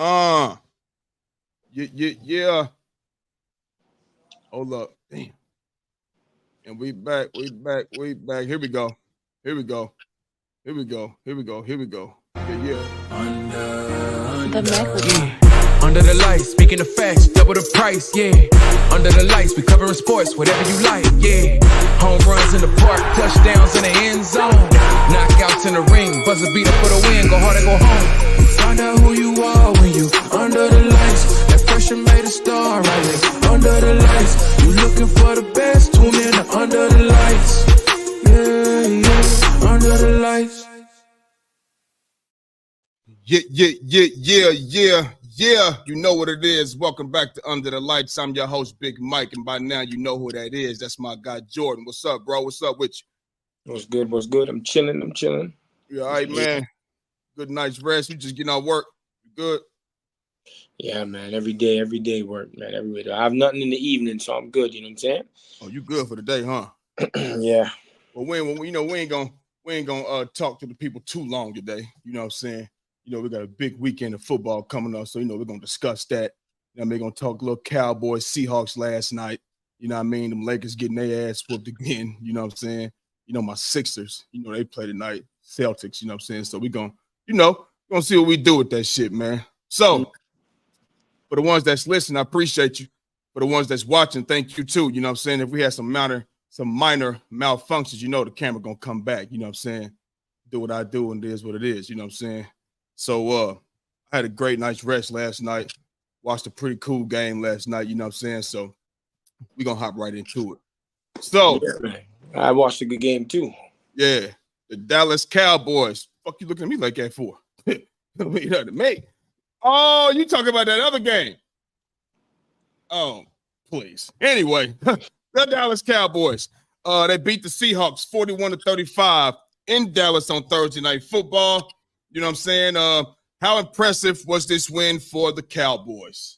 Yeah. Hold up. Damn. And we back. Here we go. Yeah. Under the lights, speaking of facts, double the price, yeah. Under the lights, we covering sports, whatever you like, yeah. Home runs in the park, touchdowns in the end zone. Knockouts in the ring, buzzer beater for the win, go hard or go home. Find out who you are when you under the lights. That pressure made a star, right there. Under the lights, you looking for the best, tune in to Under the Lights. Yeah, under the lights. Yeah. You know what it is. Welcome back to Under the Lights. I'm your host, Big Mike, and by now you know who that is. That's my guy, Jordan. What's up, bro? What's up with you? What's good? I'm chilling. You all right, man? Good night's rest. You just getting out work? You good? Yeah, man. Every day work, man. Every day. I have nothing in the evening, so I'm good. You know what I'm saying? Oh, you good for the day, huh? Yeah. Well, we ain't gonna talk to the people too long today. You know what I'm saying? You know, we got a big weekend of football coming up, so we're gonna discuss that. You know, we're gonna talk a little Cowboys, Seahawks last night. You know what I mean? Them Lakers getting their ass whooped again. You know what I'm saying? You know, my Sixers, they play tonight. Celtics, you know what I'm saying? So we're gonna see what we do with that shit, man. So for the ones that's listening, I appreciate you. For the ones that's watching, thank you too. You know what I'm saying? If we had some minor malfunctions, the camera gonna come back. You know what I'm saying? Do what I do, and it is what it is. You know what I'm saying? So I had a great night's rest last night. Watched a pretty cool game last night. You know what I'm saying? So we're gonna hop right into it. So man. I watched a good game too. Yeah, the Dallas Cowboys. Fuck you looking at me like that for? Me. Oh, you talking about that other game? Oh, please. Anyway, the Dallas Cowboys. They beat the Seahawks 41-35 in Dallas on Thursday Night Football. You know what I'm saying? How impressive was this win for the Cowboys?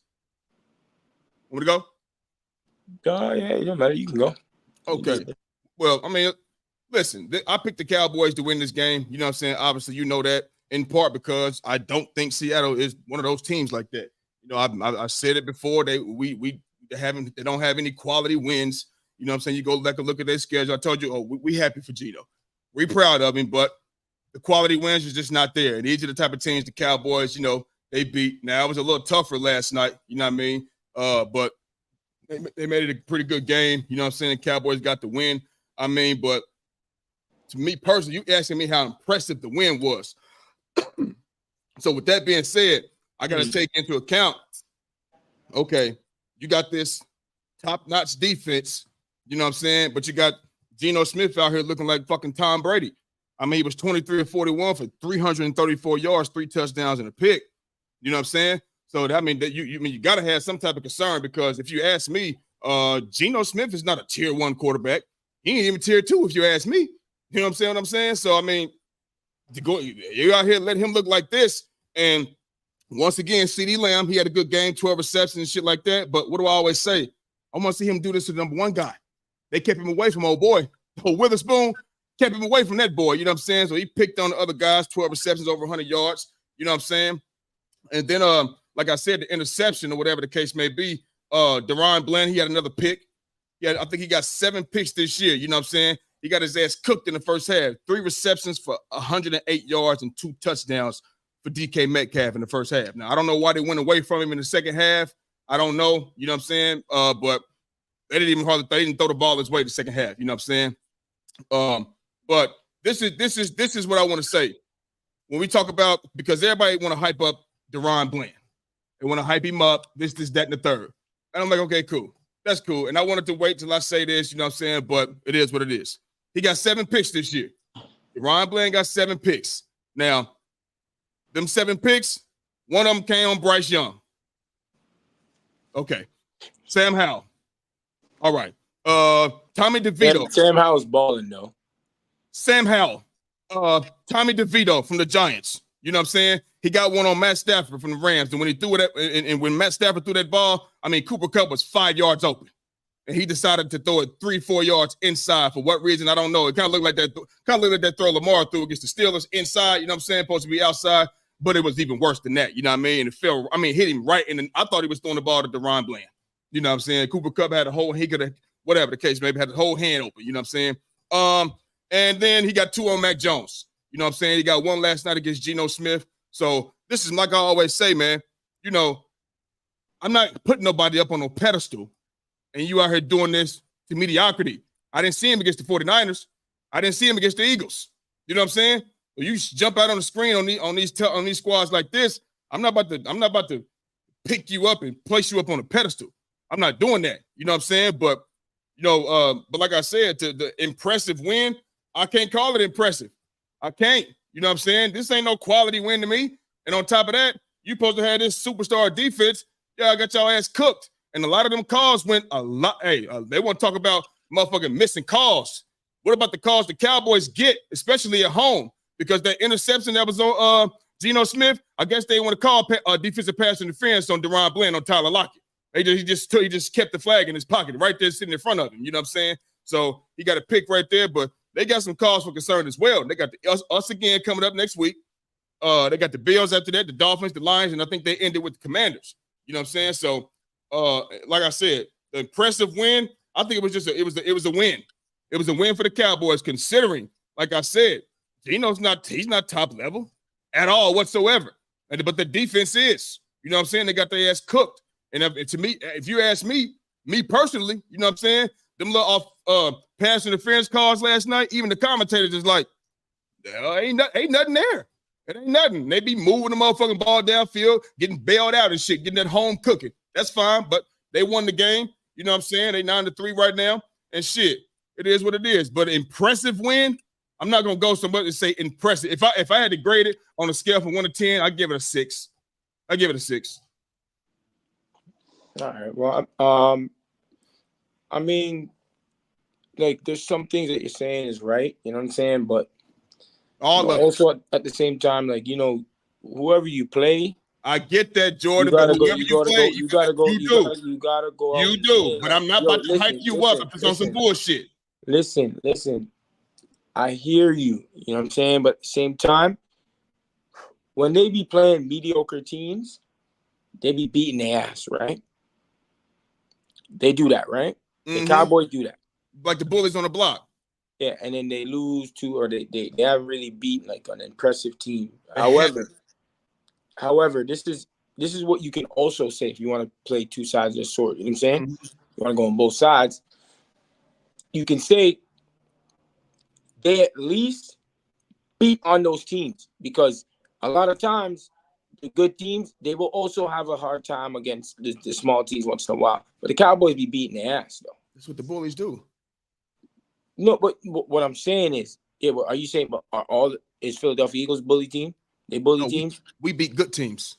Want to go? Yeah, it don't matter. You can go. Okay. Well, I mean, listen, I picked the Cowboys to win this game. You know what I'm saying? Obviously, you know that in part because I don't think Seattle is one of those teams like that. You know, I said it before. They don't have any quality wins. You know what I'm saying? You go back and look at their schedule. I told you, we happy for Gino. We proud of him, but the quality wins is just not there. And these are the type of teams the Cowboys, they beat. Now, it was a little tougher last night, you know what I mean? But they made it a pretty good game. You know what I'm saying? The Cowboys got the win. I mean, but to me personally, you asking me how impressive the win was. So with that being said, I got to take into account, okay, you got this top-notch defense, you know what I'm saying? But you got Geno Smith out here looking like fucking Tom Brady. I mean, he was 23-41 for 334 yards, 3 touchdowns, and a pick. You know what I'm saying? So that mean that you got to have some type of concern because if you ask me, Geno Smith is not a tier 1 quarterback. He ain't even tier 2 if you ask me. You know what I'm saying? So I mean, you out here let him look like this, and once again, CeeDee Lamb, he had a good game, 12 receptions and shit like that. But what do I always say? I want to see him do this to the number 1 guy. They kept him away from old boy. Witherspoon kept him away from that boy. You know what I'm saying? So he picked on the other guys, 12 receptions, over 100 yards. You know what I'm saying? And then, like I said, the interception or whatever the case may be, Deron Bland, he had another pick. I think he got 7 picks this year. You know what I'm saying? He got his ass cooked in the first half. 3 receptions for 108 yards and 2 touchdowns for DK Metcalf in the first half. Now, I don't know why they went away from him in the second half. I don't know. You know what I'm saying? But they didn't throw the ball his way the second half. You know what I'm saying? But this is what I want to say. When we talk about, because everybody want to hype up Deron Bland. They want to hype him up, this, that, and the third. And I'm like, okay, cool. That's cool. And I wanted to wait till I say this, you know what I'm saying? But it is what it is. He got 7 picks this year. Deron Bland got 7 picks. Now, them 7 picks, one of them came on Bryce Young. Okay. Sam Howell. All right. Tommy DeVito. Sam Howell's balling, though. Sam Howell. Tommy DeVito from the Giants. You know what I'm saying? He got one on Matt Stafford from the Rams. And when he threw it, and when Matt Stafford threw that ball, I mean, Cooper Kupp was 5 yards open. And he decided to throw it 3-4 yards inside. For what reason, I don't know. It kind of looked like that throw Lamar threw against the Steelers inside. You know what I'm saying? Supposed to be outside. but it was even worse than that. You know what I mean? And it fell. I mean, hit him right in. I thought he was throwing the ball to DeRon Bland. You know what I'm saying? Cooper Kupp had a whole. He could have whatever the case, maybe had the whole hand open. You know what I'm saying? And then he got 2 on Mac Jones. You know what I'm saying? He got 1 last night against Geno Smith. So this is like I always say, man. You know, I'm not putting nobody up on no pedestal, and you out here doing this to mediocrity. I didn't see him against the 49ers. I didn't see him against the Eagles. You know what I'm saying? When you jump out on the screen on these squads like this, I'm not about to pick you up and place you up on a pedestal. I'm not doing that. You know what I'm saying? But but like I said, to the impressive win, I can't call it impressive. I can't. You know what I'm saying? This ain't no quality win to me. And on top of that, you supposed to have this superstar defense. Yeah, I got y'all ass cooked. And a lot of them calls went a lot. Hey, they want to talk about motherfucking missing calls. What about the calls the Cowboys get, especially at home? Because that interception that was on Geno Smith, I guess they want to call defensive pass interference on DeRon Bland on Tyler Lockett. He just kept the flag in his pocket right there sitting in front of him. You know what I'm saying? So he got a pick right there, but they got some cause for concern as well. They got us again coming up next week. They got the Bills after that, the Dolphins, the Lions, and I think they ended with the Commanders. You know what I'm saying? So, like I said, the impressive win, I think it was a win. It was a win for the Cowboys, considering, like I said, he's not top level at all whatsoever. But the defense is. You know what I'm saying? They got their ass cooked. And to me, if you ask me personally, you know what I'm saying? Them little pass interference calls last night, even the commentators is like, ain't nothing there. It ain't nothing. They be moving the motherfucking ball downfield, getting bailed out and shit, getting that home cooking. That's fine, but they won the game. You know what I'm saying? They 9-3 right now. And shit, it is what it is. But impressive win, I'm not gonna go so much and say impressive. If I had to grade it on a scale from 1 to 10, I'd give it a 6. I give it a 6. All right. Well, I mean, like, there's some things that you're saying is right. You know what I'm saying? But also at the same time, like, you know, whoever you play, I get that, Jordan. But whoever you play, you gotta go. You do. But I'm not about to hype you up if it's on some bullshit. Listen. I hear you. You know what I'm saying? But at the same time, when they be playing mediocre teams, they be beating their ass, right? They do that, right? The Cowboys do that. Like the bullies on the block. Yeah, and then they lose to, or they haven't really beaten like an impressive team. However, this is what you can also say if you want to play two sides of the sword. You know what I'm saying? You want to go on both sides. You can say they at least beat on those teams, because a lot of times the good teams, they will also have a hard time against the small teams once in a while. But the Cowboys be beating their ass, though. That's what the bullies do. No, but what I'm saying is, are you saying is Philadelphia Eagles bully team? They bully teams? We beat good teams.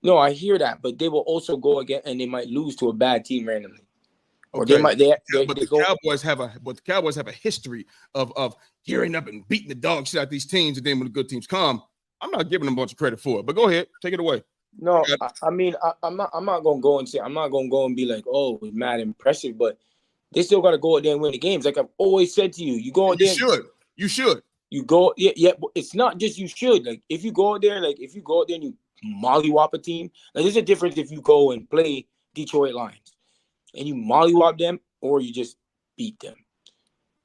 No, I hear that, but they will also go again, and they might lose to a bad team randomly. Or okay. The Cowboys have a history of gearing up and beating the dog shit out these teams, and then when the good teams come, I'm not giving them a bunch of credit for it. But go ahead, take it away. No, I mean, I'm not gonna go and say, I'm not gonna go and be like, oh, it's mad impressive, but they still gotta go out there and win the games. Like I've always said to you, you go out there. You should. You go, yeah, but it's not just you should. Like if you go out there, and you mollywop a team, like there's a difference if you go and play Detroit Lions and you mollywop them or you just beat them.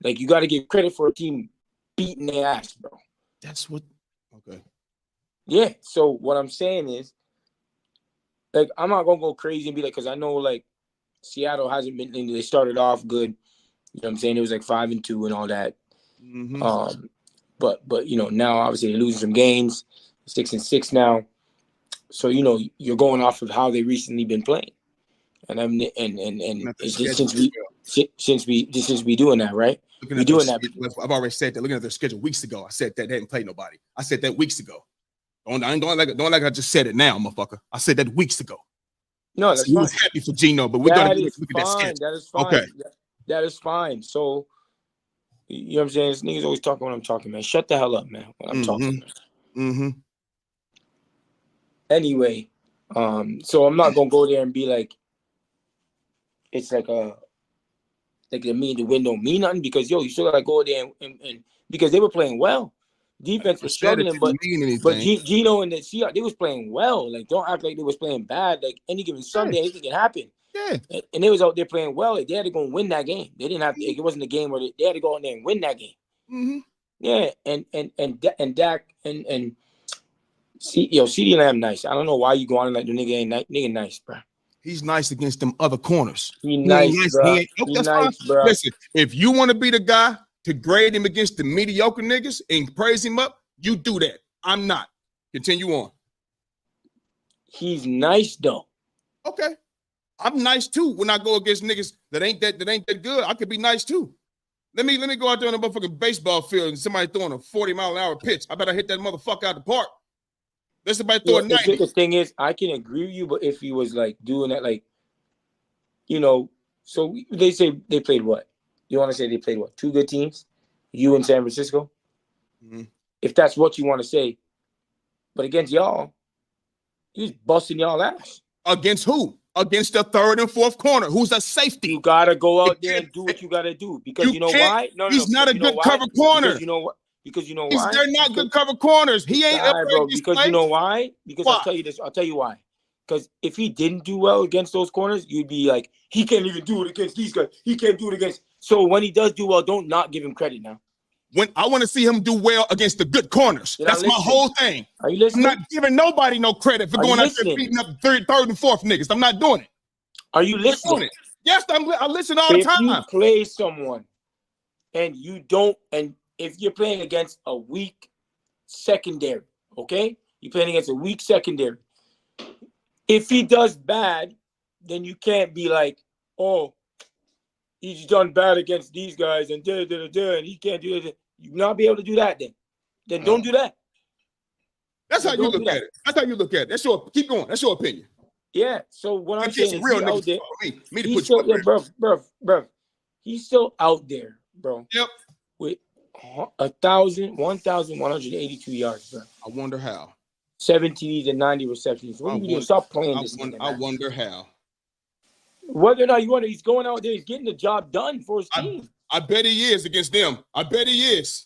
Like you got to give credit for a team beating their ass, bro. That's what. Okay. Yeah. So what I'm saying is, like, I'm not gonna go crazy and be like, because I know like Seattle hasn't been. They started off good. You know what I'm saying? It was like 5-2 and all that. Mm-hmm. But you know, now obviously they're losing some games, 6-6 now. So you know you're going off of how they recently been playing, and it's just since we doing that, right? We doing that. I've already said that. Looking at their schedule weeks ago, I said that they didn't play nobody. I said that weeks ago. Don't like I just said it now, motherfucker. I said that weeks ago. No, that's fine. We was happy for Geno, but we gotta look at that schedule. That is fine. Okay, that is fine. So. You know what I'm saying? This niggas always talking when I'm talking, man. Shut the hell up, man, when I'm talking. Anyway, so I'm not gonna go there and be like, it's like the win don't mean nothing, because you still gotta go there and because they were playing well. Defense I was said it struggling, didn't mean but anything. Gino and the Seahawks, they was playing well. Like, don't act like they was playing bad. Like, any given Sunday, anything can happen. Yeah. And they was out there playing well. Like, they had to go and win that game. They didn't have to, it wasn't a game where they had to go out there and win that game. Mm-hmm. Yeah, and Dak and CeeDee Lamb nice. I don't know why you going like the nigga ain't nigga nice, bro. He's nice against them other corners. He nice, bro. Okay, He that's nice, fine. bro. Listen, if you want to be the guy to grade him against the mediocre niggas and praise him up, you do that. I'm not. Continue on. He's nice though. Okay. I'm nice too when I go against niggas that ain't that good. I could be nice too. Let me go out there on a motherfucking baseball field and somebody throwing a 40-mile-an-hour pitch. I better hit that motherfucker out the park. Let somebody throw a 90. The thing is, I can agree with you, but if he was like doing that, like, so they say they played what? You want to say they played what? 2 good teams? You and San Francisco? Mm-hmm. If that's what you want to say. But against y'all, he was busting y'all ass. Against who? Against the third and fourth corner. Who's a safety? You got to go out there and do what you got to do. Because you know why? No, he's not a good cover corner. Because you know what? Because you know why? They're not good cover corners. He ain't up bro. Because you know why? Because why? I'll tell you this. I'll tell you why. Because if he didn't do well against those corners, you'd be like, he can't even do it against these guys. He can't do it against. So when he does do well, don't not give him credit now. When I want to see him do well against the good corners. That's my whole thing. Are you listening? I'm not giving nobody no credit for going out there beating up third and fourth niggas. I'm not doing it. Are you listening? Yes, I listen all the time. If you play someone and you don't, and if you're playing against a weak secondary, okay? You're playing against a weak secondary. If he does bad, then you can't be like, oh, he's done bad against these guys and and he can't do it. You'll not be able to do that then. Then don't do that. That's how you look at it. That's how you look at it. Keep going. That's your opinion. Yeah. So what I'm saying is real he's out there. He's still, bro. He's still out there, bro. Yep. With 1,182 yards, bro. I wonder how. 7 TDs and 90 receptions. What are you doing? Stop playing this. I wonder how. Whether or not you want to, he's going out there, he's getting the job done for his team. I bet he is against them. I bet he is.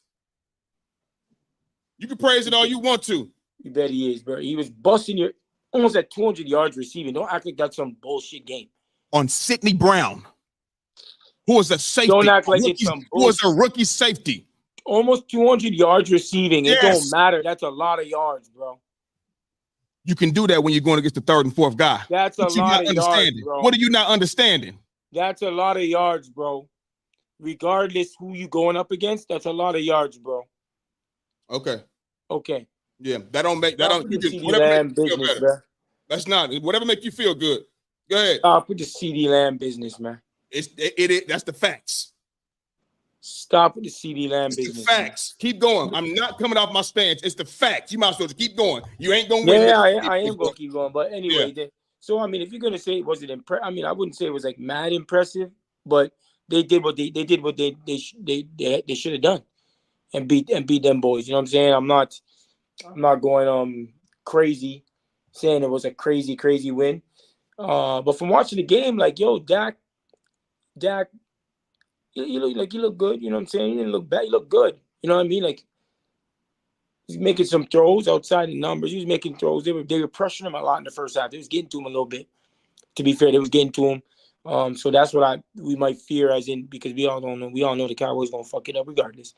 You can praise it all you want to. You bet he is, bro. He was busting your almost at 200 yards receiving. Don't act like that's some bullshit game. On Sidney Brown, who was a safety. Don't act like it's some bullshit. Who was a rookie safety. Almost 200 yards receiving. Yes. It don't matter. That's a lot of yards, bro. You can do that when you're going against the third and fourth guy. That's a lot of yards, bro. What are you not understanding? That's a lot of yards, bro. Regardless who you going up against, that's a lot of yards, bro. Okay. Yeah, that don't make that don't. You can whatever make you feel better. Bro. That's not whatever make you feel good. Go ahead. Stop with the CeeDee Lamb business, man. It that's the facts. Stop with the CeeDee Lamb business. The facts. Man. Keep going. I'm not coming off my stance. It's the facts. You might as well just keep going. You ain't gonna win. Yeah, I am gonna keep going. But anyway, so I mean, if you're gonna say was it impressive? I mean, I wouldn't say it was like mad impressive, but they did what they did what they should have done, and beat them boys. You know what I'm saying? I'm not going crazy, saying it was a crazy win. But from watching the game, like Dak. You look good, you know what I'm saying? You didn't look bad, you look good. You know what I mean? Like he's making some throws outside the numbers. He was making throws. They were pressuring him a lot in the first half. They was getting to him a little bit. To be fair, they was getting to him. So that's what we might fear, as in because we all know the Cowboys gonna fuck it up regardless.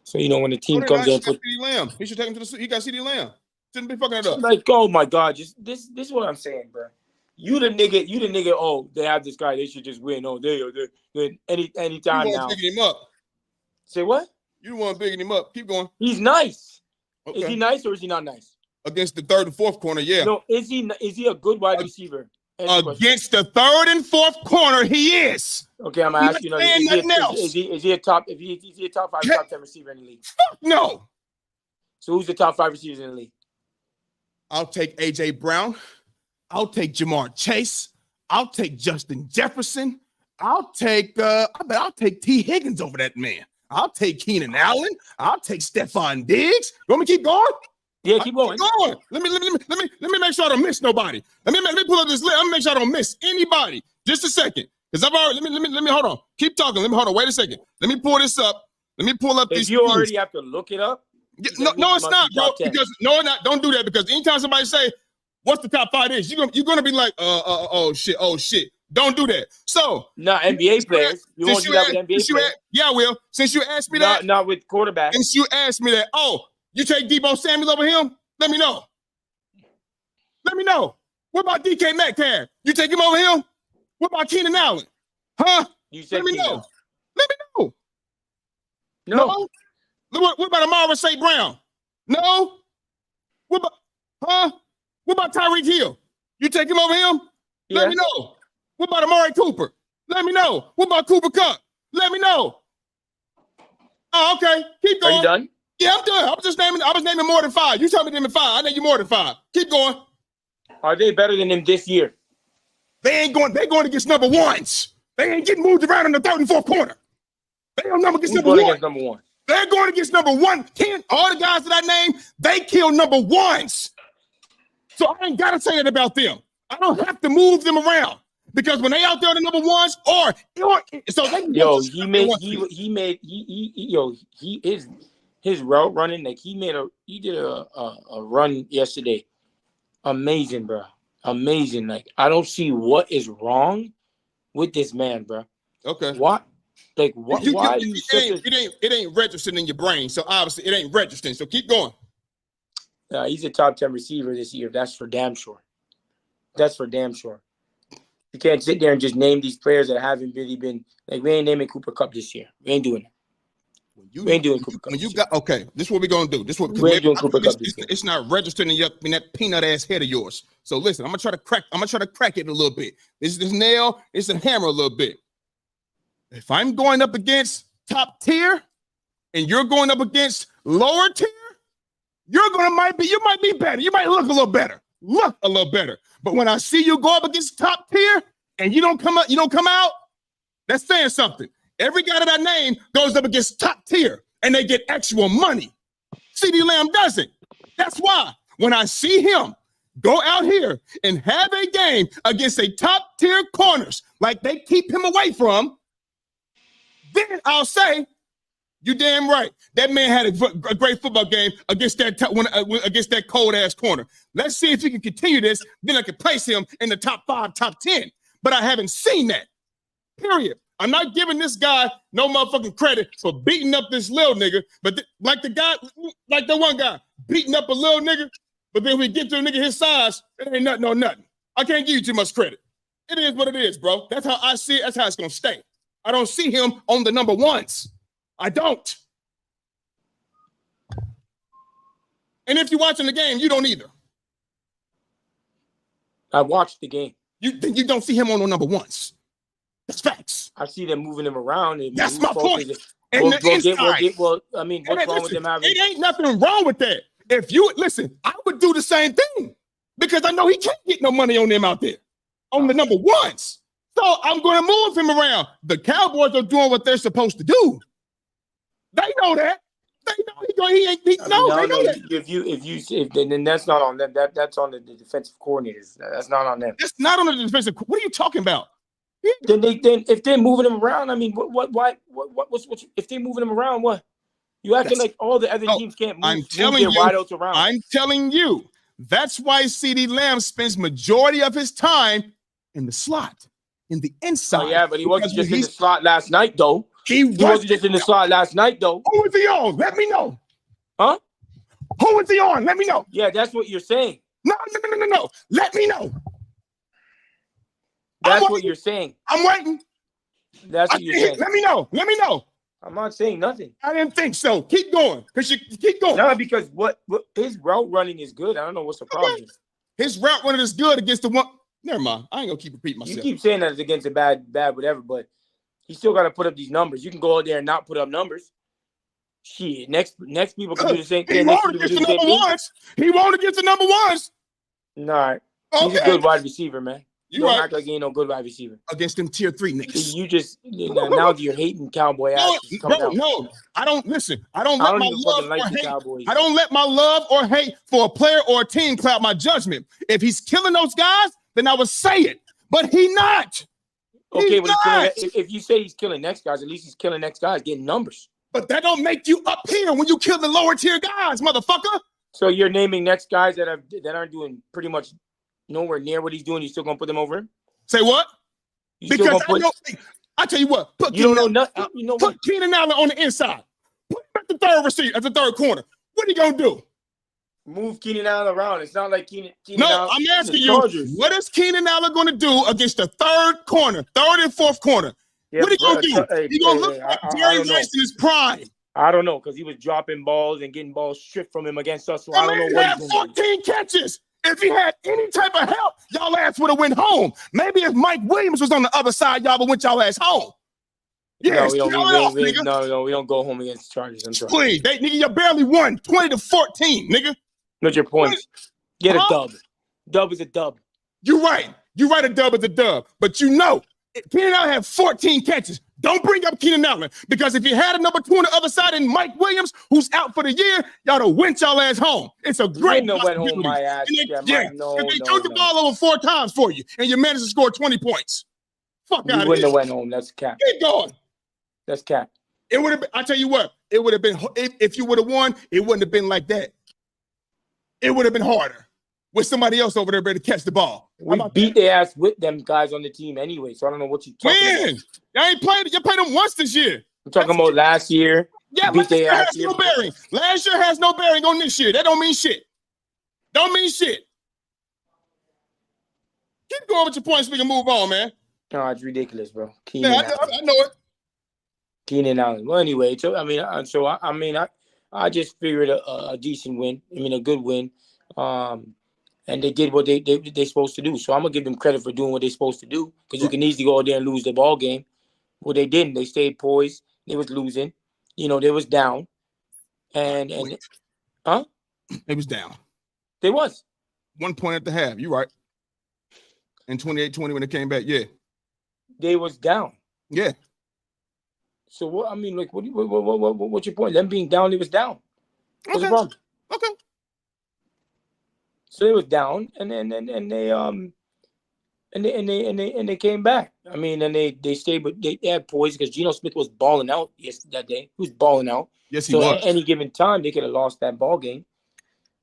So when the team comes in, CeeDee Lamb. He should take him to the. He got CeeDee Lamb. Shouldn't be fucking it up. Like, oh my God, just this is what I'm saying, bro. You the nigga. Oh, they have this guy. They should just win. Oh, they anytime now. Bigging him up. Say what? You don't want bigging him up. Keep going. He's nice. Okay. Is he nice or is he not nice? Against the third and fourth corner, yeah. No, is he a good wide receiver? Against the third and fourth corner, he is. Okay, I'm gonna ask you. Is he a top? Is he a top 5, top 10 receiver in the league? Fuck no. So who's the top 5 receivers in the league? I'll take AJ Brown. I'll take Jamar Chase. I'll take Justin Jefferson. I'll take I'll take T. Higgins over that man. I'll take Keenan Allen. I'll take Stephon Diggs. You want me to keep going? Yeah, keep going. Keep going. Let me make sure I don't miss nobody. Let me pull up this list. Let me make sure I don't miss anybody. Just a second. Because I've already let me hold on. Keep talking. Let me hold on. Wait a second. Let me pull this up. Let me pull up these. You already have to look it up. No, it's not, bro. Because no, not. Don't do that because anytime somebody say, "What's the top 5 is?" You're gonna be like, oh shit. Don't do that. So, not NBA players. You won't do that with NBA players. Yeah, I will. Since you asked me that, not with quarterbacks. Since you asked me that, you take Debo Samuel over him? Let me know. What about DK Metcalf? You take him over him? What about Keenan Allen? Huh? You said Let me Keenan. know. Let me know. No. What about Amara St. Brown? No. What about Tyreek Hill? You take him over him? Yeah. Let me know. What about Amari Cooper? Let me know. What about Cooper Kupp? Let me know. Oh, okay. Keep going. Are you done? Yeah, I'm done. I was naming more than 5. You told me to name 5. I named you more than 5. Keep going. Are they better than him this year? They're going against number ones. They ain't getting moved around in the 3rd and 4th corner. They don't against number one. Against number 1. They're going against number 1. All the guys that I named, they kill number ones. So I ain't got to say that about them. I don't have to move them around because when they out there, the number ones so they his route running, like he did a run yesterday. Amazing, bro. Amazing. Like I don't see what is wrong with this man, bro. Okay. What? Like what? Why are you it ain't registering in your brain, so obviously it ain't registering. So keep going. He's a top 10 receiver this year. That's for damn sure. You can't sit there and just name these players that haven't really been like we ain't naming Cooper Kupp this year. We ain't doing it. We ain't doing Cooper Kupp. When you got okay, this is what we're gonna do. This is what we ain't doing Cooper Kupp this year. It's not registering in that peanut ass head of yours. So listen, I'm gonna try to crack it a little bit. This nail, it's a hammer a little bit. If I'm going up against top tier and you're going up against lower tier, you might be better. You might look a little better. But when I see you go up against top tier and you don't come out, that's saying something. Every guy that I name goes up against top tier and they get actual money. CeeDee Lamb doesn't. That's why when I see him go out here and have a game against a top tier corners like they keep him away from, then I'll say, you damn right. That man had a great football game against that cold ass corner. Let's see if he can continue this. Then I can place him in the top 5, top 10. But I haven't seen that. Period. I'm not giving this guy no motherfucking credit for beating up this little nigga. But like the one guy beating up a little nigga. But then we get to a nigga his size, it ain't nothing on nothing. I can't give you too much credit. It is what it is, bro. That's how I see it. That's how it's gonna stay. I don't see him on the number ones. I don't. And if you're watching the game, you don't either. I watched the game. You don't see him on the number ones. That's facts. I see them moving him around. That's my point. What's wrong with them having? It ain't nothing wrong with that. If you listen, I would do the same thing because I know he can't get no money on them out there on the number ones. So I'm going to move him around. The Cowboys are doing what they're supposed to do. They know that. They know he ain't. They know that. Then that's not on them. That's on the defensive coordinators. That's not on them. That's not on the defensive. What are you talking about? Then if they're moving him around, I mean, what's if they're moving him around, what? You acting like all the other teams can't move their wideouts around. I'm telling you, that's why CeeDee Lamb spends majority of his time in the slot, in the inside. Oh yeah, but he wasn't just in the slot last night, though. He wasn't just in the slot last night, though. Who was he on? Let me know. Huh? Who was he on? Let me know. Yeah, that's what you're saying. No. Let me know. That's what you're saying. I'm waiting. That's what you're saying. Let me know. I'm not saying nothing. I didn't think so. Keep going. Because you keep going. No, because what his route running is good. I don't know what's the problem. Okay. His route running is good against the one. Never mind. I ain't gonna keep repeating myself. You keep saying that it's against a bad whatever, but he still got to put up these numbers. You can go out there and not put up numbers. Shit, next people can do the same thing. He won't against the number ones. He won't against the number ones. Nah, he's a good wide receiver, man. You don't act like he ain't no good wide receiver. Against them tier 3 niggas. You just now you're hating Cowboy ass. No, I don't listen. I don't let my love or hate. I don't let my love or hate for a player or a team cloud my judgment. If he's killing those guys, then I would say it. But he not. Okay, if you say he's killing next guys, at least he's killing next guys, getting numbers. But that don't make you up here when you kill the lower tier guys, motherfucker. So you're naming next guys that aren't doing pretty much nowhere near what he's doing. You still gonna put them over him? Say what? You still Because gonna I tell you what, you don't know nothing. You know what? put Keenan Allen on the inside. Put him at the third receiver, at the third corner. What are you gonna do? Move Keenan Allen around. It's not like Keenan No, Allen. I'm asking you, what is Keenan Allen going to do against the third and fourth corner? Yeah, what are you going to do? Hey, He's going to look like Jerry Rice in his prime. I don't know, because he was dropping balls and getting balls stripped from him against us. So I don't know He what had he's going to do. 14 catches. If he had any type of help, y'all ass would have went home. Maybe if Mike Williams was on the other side, y'all would went y'all ass home. Yes, we don't go home against the Chargers. I'm sorry. Please, nigga, you barely won 20-14, nigga. What's your point? Get a dub. Dub is a dub. You're right. A dub is a dub. But you know, Keenan Allen had 14 catches. Don't bring up Keenan Allen, because if you had a number 2 on the other side and Mike Williams, who's out for the year, y'all done went y'all ass home. It's a great went home my ass. They turned the ball over 4 times for you, and you managed to score 20 points. Fuck out of here. You wouldn't have went home. That's cap. Keep going. That's cap. It would have been, I tell you what, it would have been, if you would have won, it wouldn't have been like that. It would have been harder with somebody else over there ready to catch the ball. We beat their ass with them guys on the team anyway, so I don't know what you're talking about. Y'all ain't played. You played them once this year. I'm talking about last year. Yeah, last year has no bearing. Last year has no bearing on this year. That don't mean shit. Don't mean shit. Keep going with your points so we can move on, man. No, it's ridiculous, bro. I know it. Keenan Allen. Well, anyway, so I just figured a decent win. I mean, a good win. And they did what they're supposed to do. So I'm gonna give them credit for doing what they're supposed to do, because you can easily go out there and lose the ball game. Well, they didn't. They stayed poised. They was losing. You know, they was down. And They was down. They was 1 point at the half. You right. And 28-20 when they came back. Yeah. They was down. Yeah. So what? I mean, like, what's your point? Them being down, they was down. What's the problem? Okay. So they was down, and they came back. I mean, and they stayed, but they had poise because Geno Smith was balling out that day. He was balling out. Yes, he was. At any given time, they could have lost that ball game.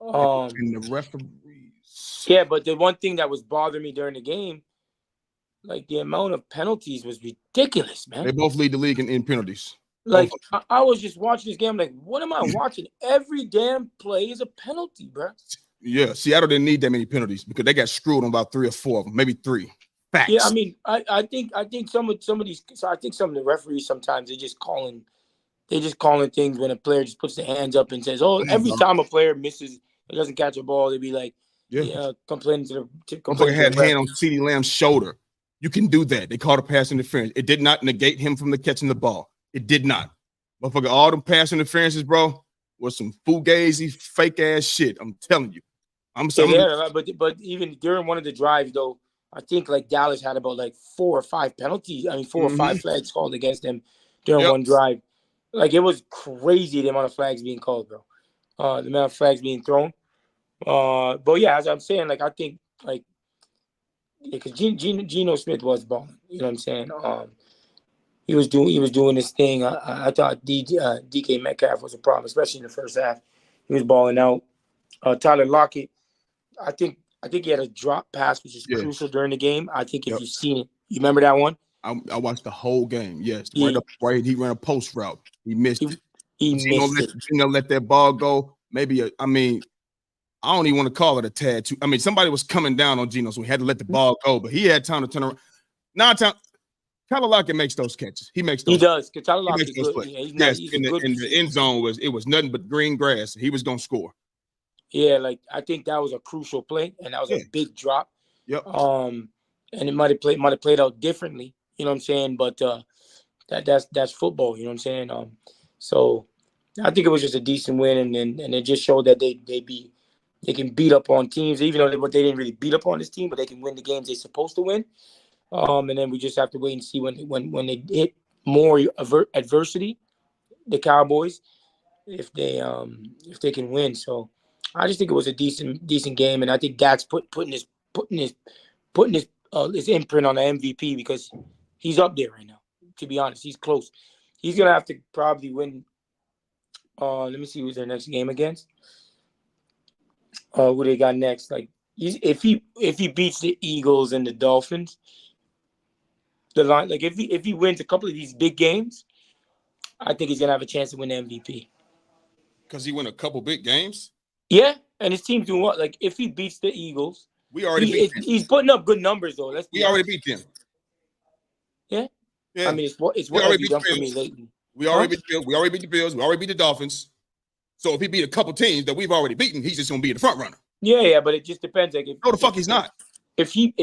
And the referees. Yeah, but the one thing that was bothering me during the game, like the amount of penalties was ridiculous, man. They both lead the league in penalties. Like, I was just watching this game, like, what am I watching? Every damn play is a penalty, bro. Yeah, Seattle didn't need that many penalties because they got screwed on about 3 or 4 of them, maybe 3. Facts. Yeah, I mean, I think some of these. So I think some of the referees sometimes they're just calling things when a player just puts their hands up and says, "Oh, every time a player misses, it doesn't catch a ball," they be like, complaining to the had hand on CeeDee Lamb's shoulder. You can do that. They called a pass interference. It did not negate him from the catching the ball. It did not. Motherfucker, all them pass interferences, bro, was some fugazi, fake ass shit. I'm telling you. But even during one of the drives, though, I think like Dallas had about like 4 or 5 penalties. I mean, 4 or 5 flags called against them during one drive. Like, it was crazy the amount of flags being called, bro. The amount of flags being thrown. But yeah, as I'm saying, like, I think like because Geno Smith was balling. You know what I'm saying? He was doing this thing. I thought DK Metcalf was a problem, especially in the first half. He was balling out. Tyler Lockett, I think he had a drop pass, which is crucial during the game. I think if you've seen it, you remember that one? I watched the whole game. Yes, right. He ran a post route. He missed it. He missed it. Let that ball go. Maybe I don't even want to call it a tad too. I mean, somebody was coming down on Geno, so we had to let the ball go. But he had time to turn around. Tyler Lockett makes those catches. He makes those. He does. Because Tyler Lockett is good. In the end zone it was nothing but green grass. He was gonna score. Yeah, like I think that was a crucial play, and that was a big drop. Yep. And it might have played out differently. You know what I'm saying? But that's football. You know what I'm saying? So I think it was just a decent win, and it just showed that they can beat up on teams, even though they didn't really beat up on this team, but they can win the games they're supposed to win. And then we just have to wait and see when they hit more adversity, the Cowboys, if they can win. So I just think it was a decent game, and I think Dak's putting his imprint on the MVP because he's up there right now. To be honest, he's close. He's gonna have to probably win Let me see who's their next game against. Who they got next? Like, if he beats the Eagles and the Dolphins, the line, like if he wins a couple of these big games, I think he's gonna have a chance to win the MVP. Because he won a couple big games. Yeah, and his team's doing what? Like if he beats the Eagles, we already beat them. He's putting up good numbers though. We already beat them. Yeah. Yeah. I mean, it's what have you done for me lately? We already beat the Bills. We already beat the Bills. We already beat the Dolphins. So if he beat a couple teams that we've already beaten, he's just gonna be the front runner. Yeah, but it just depends. Like, no, the fuck he's not. If he,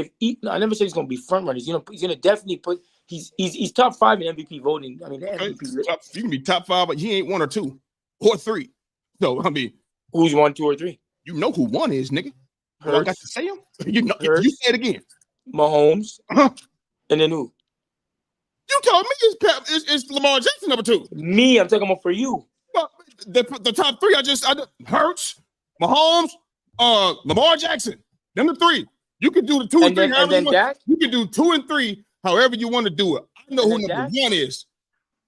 no, I never said he's gonna be front runner. He's gonna definitely put. He's top 5 in MVP voting. I mean, the MVP. You can be top 5, but he ain't 1 or 2 or 3. So I mean, who's 1, 2, or 3? You know who 1 is, nigga. Hurts. I got to say him. You know, Hurts. you say it again. Mahomes. And then who? You told me it's Lamar Jackson number 2. Me, I'm talking about for you. Well, the top 3 I Hurts, Mahomes, Lamar Jackson. Them the 3. You can do the 2 and 3. And then Dak? You can do 2 and 3 however you want to do it. I know who number 1 is.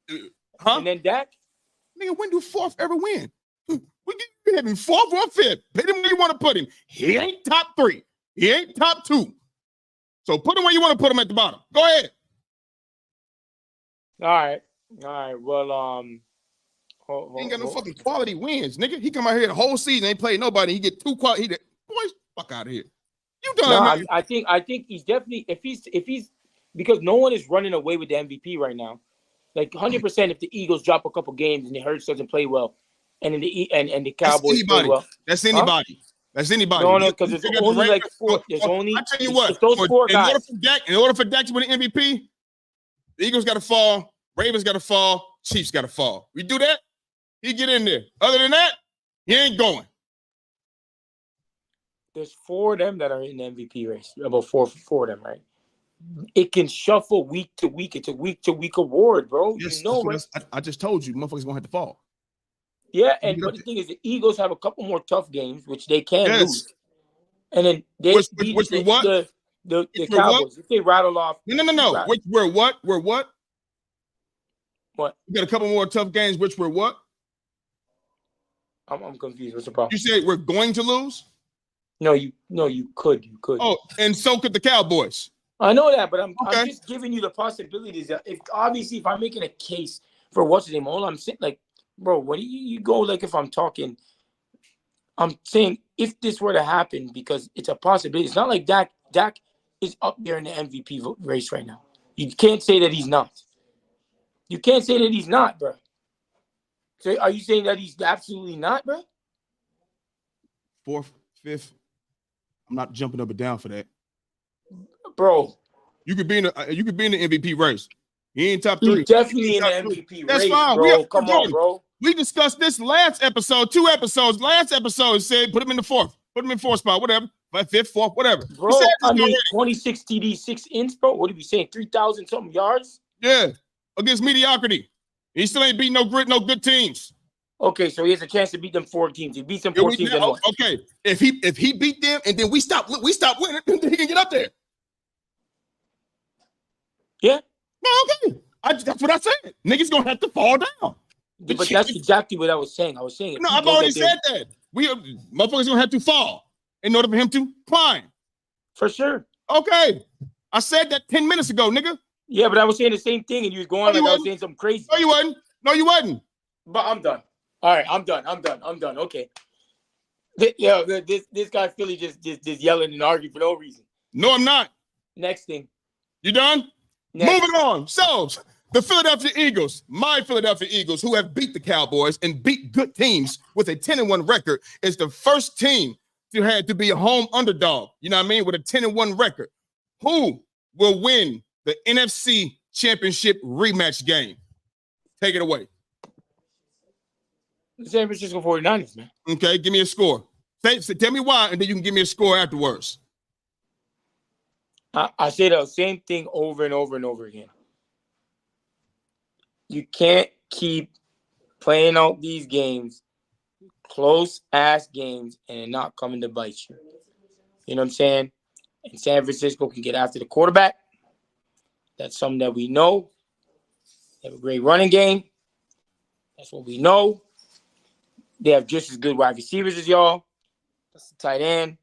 And then Dak? Nigga, when do 4th ever win? We get him 4th or 5th. Put him where you want to put him. He ain't top 3. He ain't top 2. So put him where you want to put him at the bottom. Go ahead. All right. Well, he ain't got no fucking quality wins, nigga. He come out here the whole season, ain't played nobody. He get 2 quality. Boys, fuck out of here. You done? No, I think he's definitely if he's because no one is running away with the MVP right now. Like 100%, if the Eagles drop a couple games and the Hurts doesn't play well, and then the Cowboys play well, that's anybody. Huh? That's anybody. No, because there's only like 4. There's only. I tell you what, those 4 guys. In order for Dak to win the MVP, the Eagles got to fall, Ravens got to fall, Chiefs got to fall. We do that, he get in there. Other than that, he ain't going. There's 4 of them that are in the MVP race. About four of them, right? It can shuffle week to week. It's a week to week award, bro. Yes, you know, right? I just told you, motherfuckers gonna have to fall. Yeah, but the thing is, the Eagles have a couple more tough games, which they can lose. And then they beat the Cowboys. If they rattle off. No. Which we're what? We're what? What? We got a couple more tough games, which we're what? I'm confused. What's the problem? You said we're going to lose? No, you could. Oh, and so could the Cowboys. I know that, but I'm just giving you the possibilities that if I'm making a case for what's the name, all I'm saying, like, bro, when you go, like, if I'm saying if this were to happen, because it's a possibility. It's not like Dak is up there in the MVP race right now. You can't say that he's not. You can't say that he's not, bro. So are you saying that he's absolutely not, bro? 4th, 5th. I'm not jumping up and down for that. Bro. You could be in the MVP race. He ain't top 3. He's definitely in the MVP race. That's fine, bro. Come on, bro. We discussed this last episode, 2 episodes. Last episode said put him in the 4th. Put him in 4th spot, whatever. 5th, 4th, whatever. Bro, I mean, 26 TD, 6 inch, bro. What are we saying? 3,000 something yards? Yeah, against mediocrity. He still ain't beat no good teams. Okay, so he has a chance to beat them 4 teams. He beats them 4 teams. Okay, if he beat them and then we stop winning, then he can get up there. Yeah. No, okay. That's what I said. Niggas gonna have to fall down. Yeah, but that's exactly what I was saying. I was saying. No, I've already said that. Motherfuckers gonna have to fall in order for him to climb. For sure. Okay. I said that 10 minutes ago, nigga. Yeah, but I was saying the same thing, and you was going like I was saying something crazy. No, you wasn't. But I'm done. All right, I'm done. Okay. This guy Philly just yelling and arguing for no reason. No, I'm not. Next thing. You done? Next. Moving on. So, the Philadelphia Eagles, my Philadelphia Eagles, who have beat the Cowboys and beat good teams with a 10-1 record, is the first team to have to be a home underdog. You know what I mean? With a 10-1 record. Who will win the NFC Championship rematch game? Take it away. The San Francisco 49ers, man. Okay, give me a score. Tell me why, and then you can give me a score afterwards. I say the same thing over and over and over again. You can't keep playing out these games, close-ass games, and not coming to bite you. You know what I'm saying? And San Francisco can get after the quarterback. That's something that we know. They have a great running game. That's what we know. They have just as good wide receivers as y'all. That's the tight end.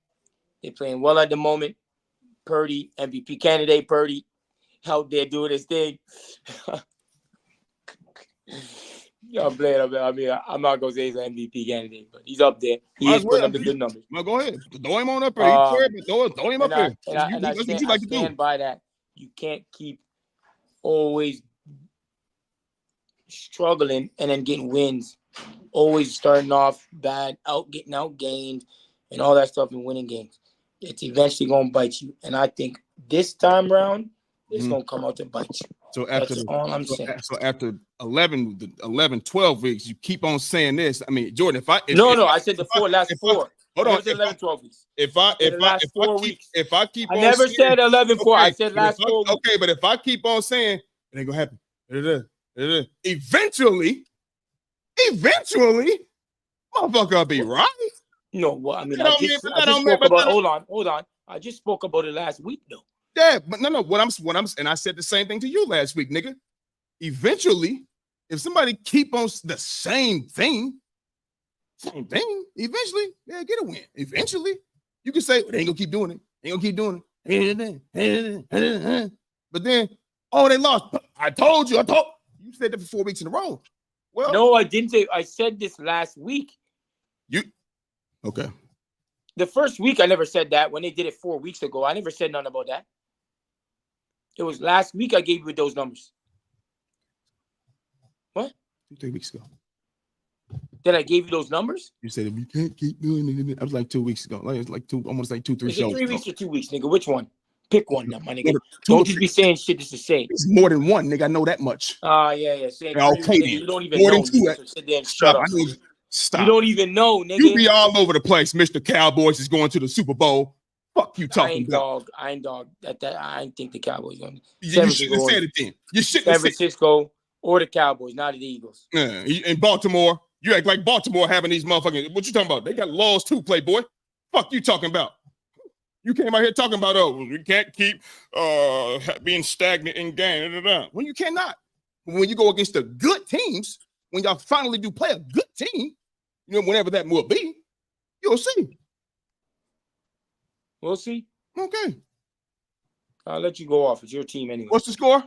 They're playing well at the moment. Purdy, MVP candidate. Purdy out there doing his thing. Y'all playing up there. I mean, I'm not gonna say he's an MVP candidate, but he's up there. He is putting up the good numbers. Well, go ahead. Throw him on up there. Throw him up there. That's what you like to do. I stand by that. You can't keep always struggling and then getting wins. Always starting off bad, getting outgained, and all that stuff and winning games. It's eventually gonna bite you. And I think this time around, it's gonna come out to bite you. So that's all I'm saying. So after 11, 12 weeks, you keep on saying this. I mean, Jordan, I said the last four. Hold on, 11, 12 weeks. If I keep on, I never said 11, 4. I said last 4 weeks. Okay, but if I keep on saying it ain't gonna happen, eventually, motherfucker, I'll be right. No, well, I mean, I just spoke about. Hold on. I just spoke about it last week, though. Yeah, but no. What I'm, and I said the same thing to you last week, nigga. Eventually, if somebody keep on the same thing, eventually they'll get a win. Eventually, you can say, well, they ain't gonna keep doing it. They ain't gonna keep doing it. But then, they lost. I told you. You said that for 4 weeks in a row. Well, no, I didn't say. I said this last week. Okay. The first week, I never said that. When they did it 4 weeks ago, I never said nothing about that. It was last week I gave you those numbers. What? 3 weeks ago. Then I gave you those numbers? You said if you can't keep doing it. I was like 2 weeks ago. It's like almost like 2-3 shows. 3 weeks or 2 weeks, nigga? Which one? Pick one now, my nigga. Don't just be saying shit just to say. It's more than one, nigga. I know that much. Yeah. Saying okay, you don't even know. So sit there and shut up. Stop. You don't even know, nigga. You be all over the place. Mr. Cowboys is going to the Super Bowl. Fuck you talking about? I ain't dog. I ain't think the Cowboys going to. You should have said it then. You should have said San Francisco or the Cowboys, not the Eagles. Yeah, in Baltimore, you act like Baltimore having these motherfuckers. What you talking about? They got laws too, playboy. Fuck you talking about? You came out here talking about, we can't keep being stagnant in game. When you cannot. When you go against the good teams, when y'all finally do play a good team, whenever that will be, you'll see. We'll see. Okay. I'll let you go off. It's your team anyway. What's the score?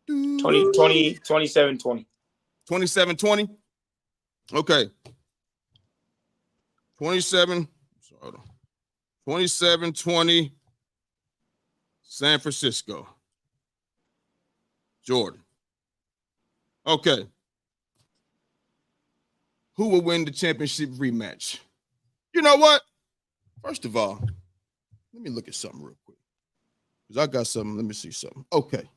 27-20. 27-20? Okay. 27-20 San Francisco. Jordan. Okay. Who will win the championship rematch? You know what? First of all, let me look at something real quick. Because I got something. Let me see something. Okay.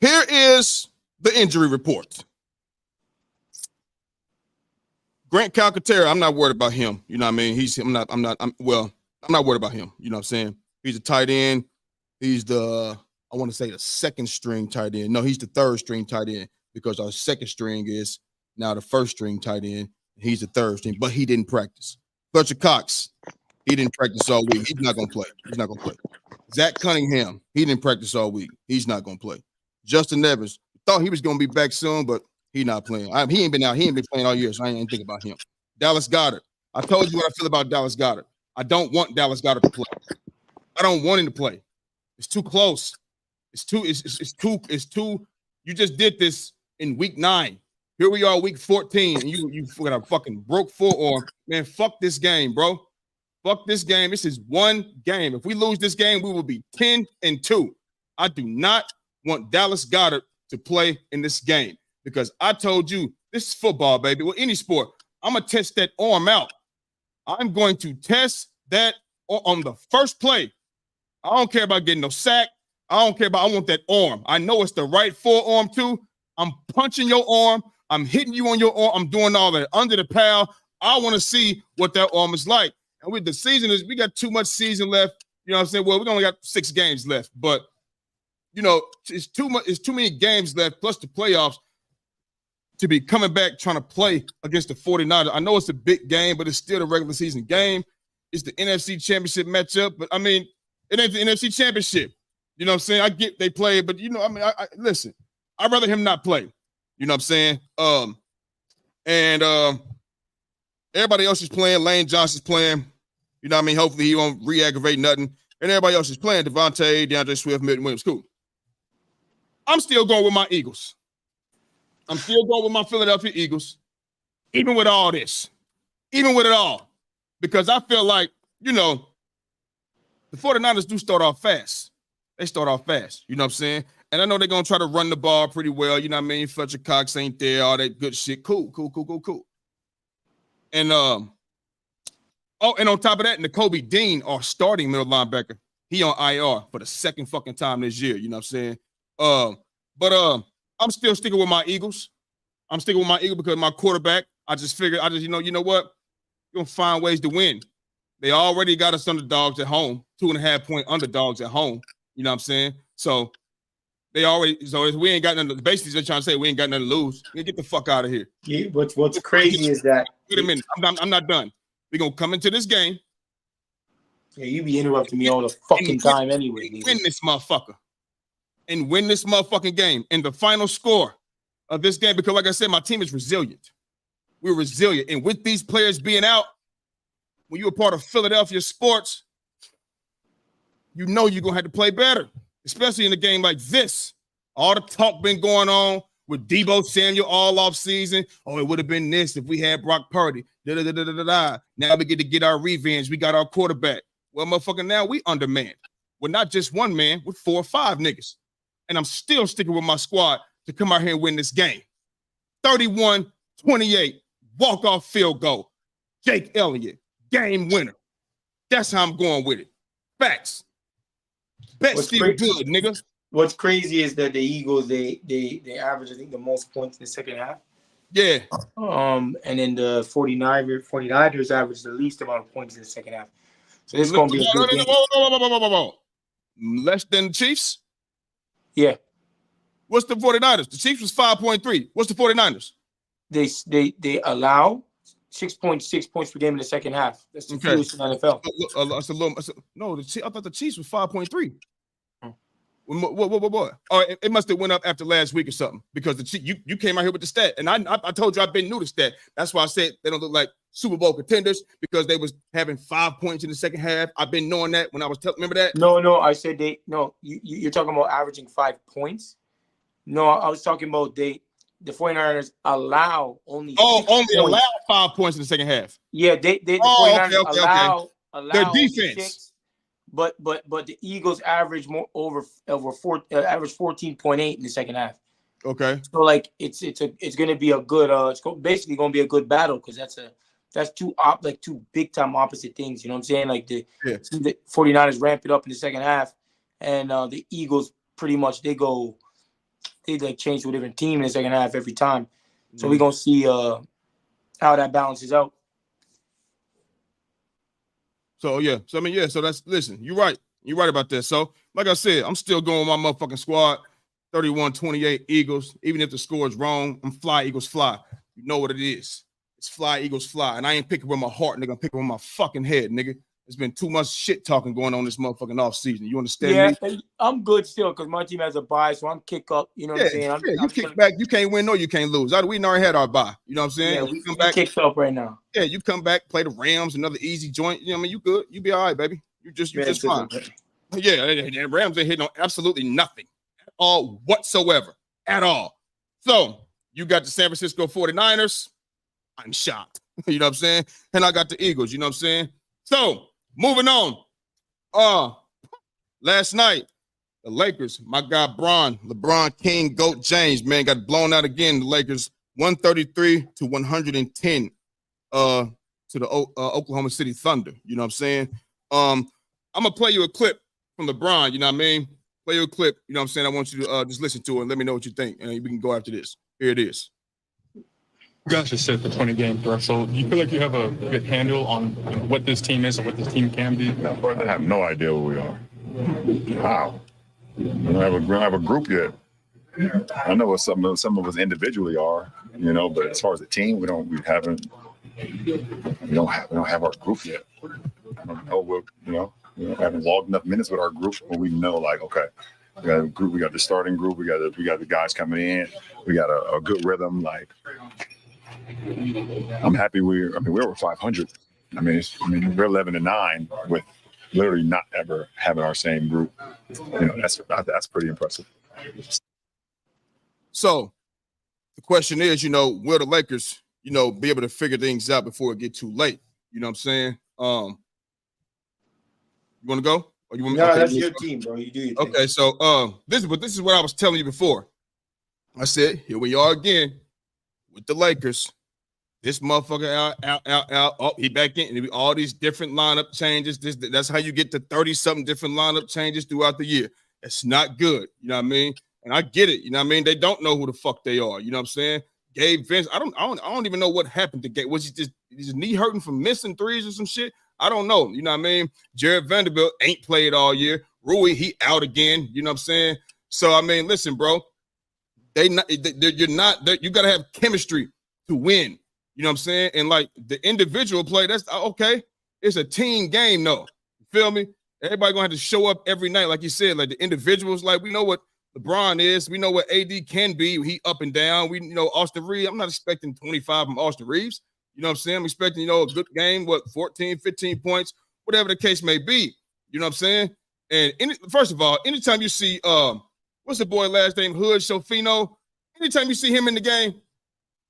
Here is the injury report. Grant Calcaterra, I'm not worried about him. You know what I mean? I'm not worried about him. You know what I'm saying? He's a tight end. He's I want to say the second string tight end. No, he's the third string tight end because our second string is now the first string tight end. He's the third string, but he didn't practice. Fletcher Cox, he didn't practice all week. He's not going to play. Zach Cunningham, he didn't practice all week. He's not going to play. Justin Evans, thought he was going to be back soon, but he's not playing. He ain't been out. He ain't been playing all year, so I ain't thinking about him. Dallas Goedert. I told you what I feel about Dallas Goedert. I don't want Dallas Goedert to play. I don't want him to play. It's too close. It's too. You just did this in week 9. Here we are, week 14, and you got a fucking broke forearm. Man, fuck this game, bro. Fuck this game. This is one game. If we lose this game, we will be 10-2. I do not want Dallas Goedert to play in this game because I told you this is football, baby. With any sport, I'm gonna test that arm out. I'm going to test that on the first play. I don't care about getting no sack. I don't care about. I want that arm. I know it's the right forearm too. I'm punching your arm. I'm hitting you on your arm. I'm doing all that under the pal. I want to see what that arm is like. And with the season we got too much season left. You know what I'm saying? Well, we only got 6 games left, but it's too much. It's too many games left, plus the playoffs, to be coming back trying to play against the 49ers. I know it's a big game, but it's still a regular season game. it's the NFC Championship matchup, but I mean, it ain't the NFC Championship. You know what I'm saying? I get they play, but you know, I mean, I listen. I'd rather him not play. You know what I'm saying? Everybody else is playing. Lane Johnson's playing. You know what I mean? Hopefully he won't re-aggravate nothing. And everybody else is playing. Devontae, DeAndre Swift, Milton Williams. Cool. I'm still going with my Eagles. I'm still going with my Philadelphia Eagles, even with all this, even with it all, because I feel like, you know, the 49ers do start off fast. They start off fast. You know what I'm saying? And I know they're going to try to run the ball pretty well. You know what I mean? Fletcher Cox ain't there, all that good shit. Cool. And, and on top of that, Nakobe Dean, our starting middle linebacker, he on IR for the second fucking time this year. You know what I'm saying? I'm still sticking with my Eagles. I'm sticking with my Eagles because my quarterback, you know what? You're going to find ways to win. They already got us underdogs at home, 2.5-point underdogs at home. You know what I'm saying? So if we ain't got nothing, basically they're trying to say we ain't got nothing to lose. Get the fuck out of here. Yeah, what's crazy is that. Wait a minute. I'm not done. We're going to come into this game. Yeah, you be interrupting me all the fucking time anyway. Win this motherfucker. And win this motherfucking game. And the final score of this game, because like I said, my team is resilient. We're resilient. And with these players being out, when you're a part of Philadelphia sports, you know you're going to have to play better, especially in a game like this. All the talk been going on with Deebo Samuel all off season. Oh, it would have been this if we had Brock Purdy. Now we get to get our revenge. We got our quarterback. Well, motherfucker, now we undermanned. We're not just one man, we're 4 or 5 niggas. And I'm still sticking with my squad to come out here and win this game. 31-28, walk-off field goal. Jake Elliott, game winner. That's how I'm going with it. Facts. Bet still good, nigga. What's crazy is that the Eagles, they average, I think, the most points in the second half. Yeah. And then the 49ers average the least amount of points in the second half. So this is going to be a good game. Whoa. Less than the Chiefs? Yeah. What's the 49ers? The Chiefs was 5.3. What's the 49ers? They allow 6.6 points per game in the second half. That's the fewest in the NFL. I thought the Chiefs was 5.3. What? Oh, it must have went up after last week or something because you came out here with the stat, and I told you I've been new to stat. That's why I said they don't look like Super Bowl contenders because they was having 5 points in the second half. I've been knowing that when I was remember that? No, I said you're talking about averaging 5 points. No, I was talking about the 49ers allow only. Allow 5 points in the second half. Yeah, the 49ers allow their defense. 6, but the Eagles average average 14.8 in the second half. Okay. So like it's going to be a good it's basically going to be a good battle because that's two big time opposite things. You know what I'm saying? Like the 49ers ramp it up in the second half, and the Eagles pretty much they change to a different team in the second half every time. So we're gonna see how that balances out. So listen, you're right. You're right about that. So, like I said, I'm still going with my motherfucking squad. 31-28 Eagles. Even if the score is wrong, I'm fly, Eagles fly. You know what it is. It's fly, Eagles fly. And I ain't picking with my heart, nigga. I'm picking with my fucking head, nigga. There's been too much shit talking going on this motherfucking offseason. You understand me? I'm good still because my team has a bye, so I'm kick up. You know what I'm saying? You kick back. You can't win, you can't lose. We already had our bye. You know what I'm saying? Yeah, we come back. Kicked up right now. Yeah, you come back, play the Rams, another easy joint. You know what I mean? You good. You be all right, baby. You just fine. Yeah, the Rams ain't hitting on absolutely nothing at all whatsoever. At all. So, you got the San Francisco 49ers. I'm shocked. You know what I'm saying? And I got the Eagles. You know what I'm saying? So, moving on. Last night, the Lakers, my guy LeBron King, GOAT James, man, got blown out again. The Lakers 133-110 to the Oklahoma City Thunder. You know what I'm saying? I'm gonna play you a clip from LeBron, you know what I mean? Play you a clip, you know what I'm saying? I want you to just listen to it and let me know what you think. And we can go after this. Here it is. You guys just set the 20-game threshold. Do you feel like you have a good handle on what this team is and what this team can be? I have no idea where we are. How? We don't have a group yet. I know what some of us individually are, but as far as the team, we don't have our group yet. know we haven't logged enough minutes with our group where we know like, okay, we got a group, we got the starting group, we got the guys coming in, we got a good rhythm. Like, I'm happy we're over 500. We're 11-9 with literally not ever having our same group. That's pretty impressive. So the question is, will the Lakers, be able to figure things out before it get too late? You know what I'm saying? You want to go? Or you want me? No, Okay, that's your team, bro. You do your thing. Okay, so this is what I was telling you before. I said, here we are again with the Lakers. This motherfucker out. Oh, he back in. And all these different lineup changes. That's how you get to 30-something different lineup changes throughout the year. It's not good. You know what I mean? And I get it. You know what I mean? They don't know who the fuck they are. You know what I'm saying? Gabe Vince. I don't even know what happened to Gabe. Was his knee hurting from missing threes or some shit? I don't know. You know what I mean? Jared Vanderbilt ain't played all year. Rui, he out again. You know what I'm saying? So I mean, listen, bro. You gotta have chemistry to win. You know what I'm saying? And like the individual play, that's okay. It's a team game, though. You feel me? Everybody gonna have to show up every night, like you said. Like the individuals, like we know what LeBron is, we know what AD can be. He up and down. We Austin Reeves. I'm not expecting 25 from Austin Reeves. You know what I'm saying? I'm expecting, a good game, 14, 15 points, whatever the case may be. You know what I'm saying? And first of all, anytime you see what's the boy last name? Hood Shofino. Anytime you see him in the game,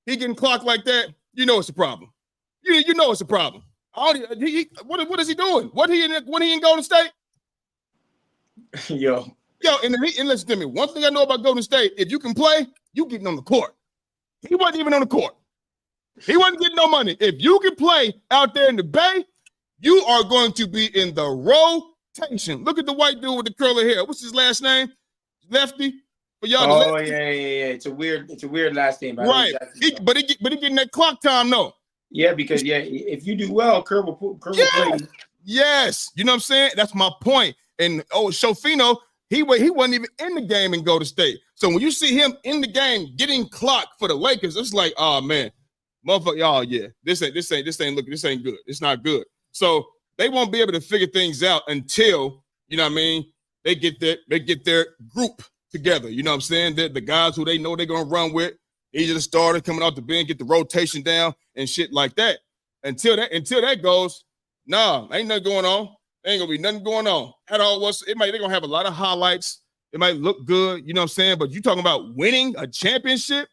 he getting clocked like that. It's a problem. You know it's a problem. What is he doing? When he in Golden State? Yo, and listen to me. One thing I know about Golden State, if you can play, you getting on the court. He wasn't even on the court. He wasn't getting no money. If you can play out there in the Bay, you are going to be in the rotation. Look at the white dude with the curly hair. What's his last name? Lefty. For y'all. Oh yeah. It's a weird last name. Right. But he getting that clock time, though. Yeah, because if you do well, Kerr will play. Yes. You know what I'm saying? That's my point. And Shofino, he wasn't even in the game in Golden State. So when you see him in the game getting clocked for the Lakers, it's like, oh man, motherfucker, y'all, yeah, this ain't good. It's not good. So they won't be able to figure things out until, you know what I mean, they get their group together. You know what I'm saying? The guys who they know they're gonna run with, each of the starter coming off the bench, get the rotation down and shit like that. Until that goes, nah, ain't nothing going on. Ain't gonna be nothing going on at all. They're gonna have a lot of highlights. It might look good, you know what I'm saying? But you talking about winning a championship?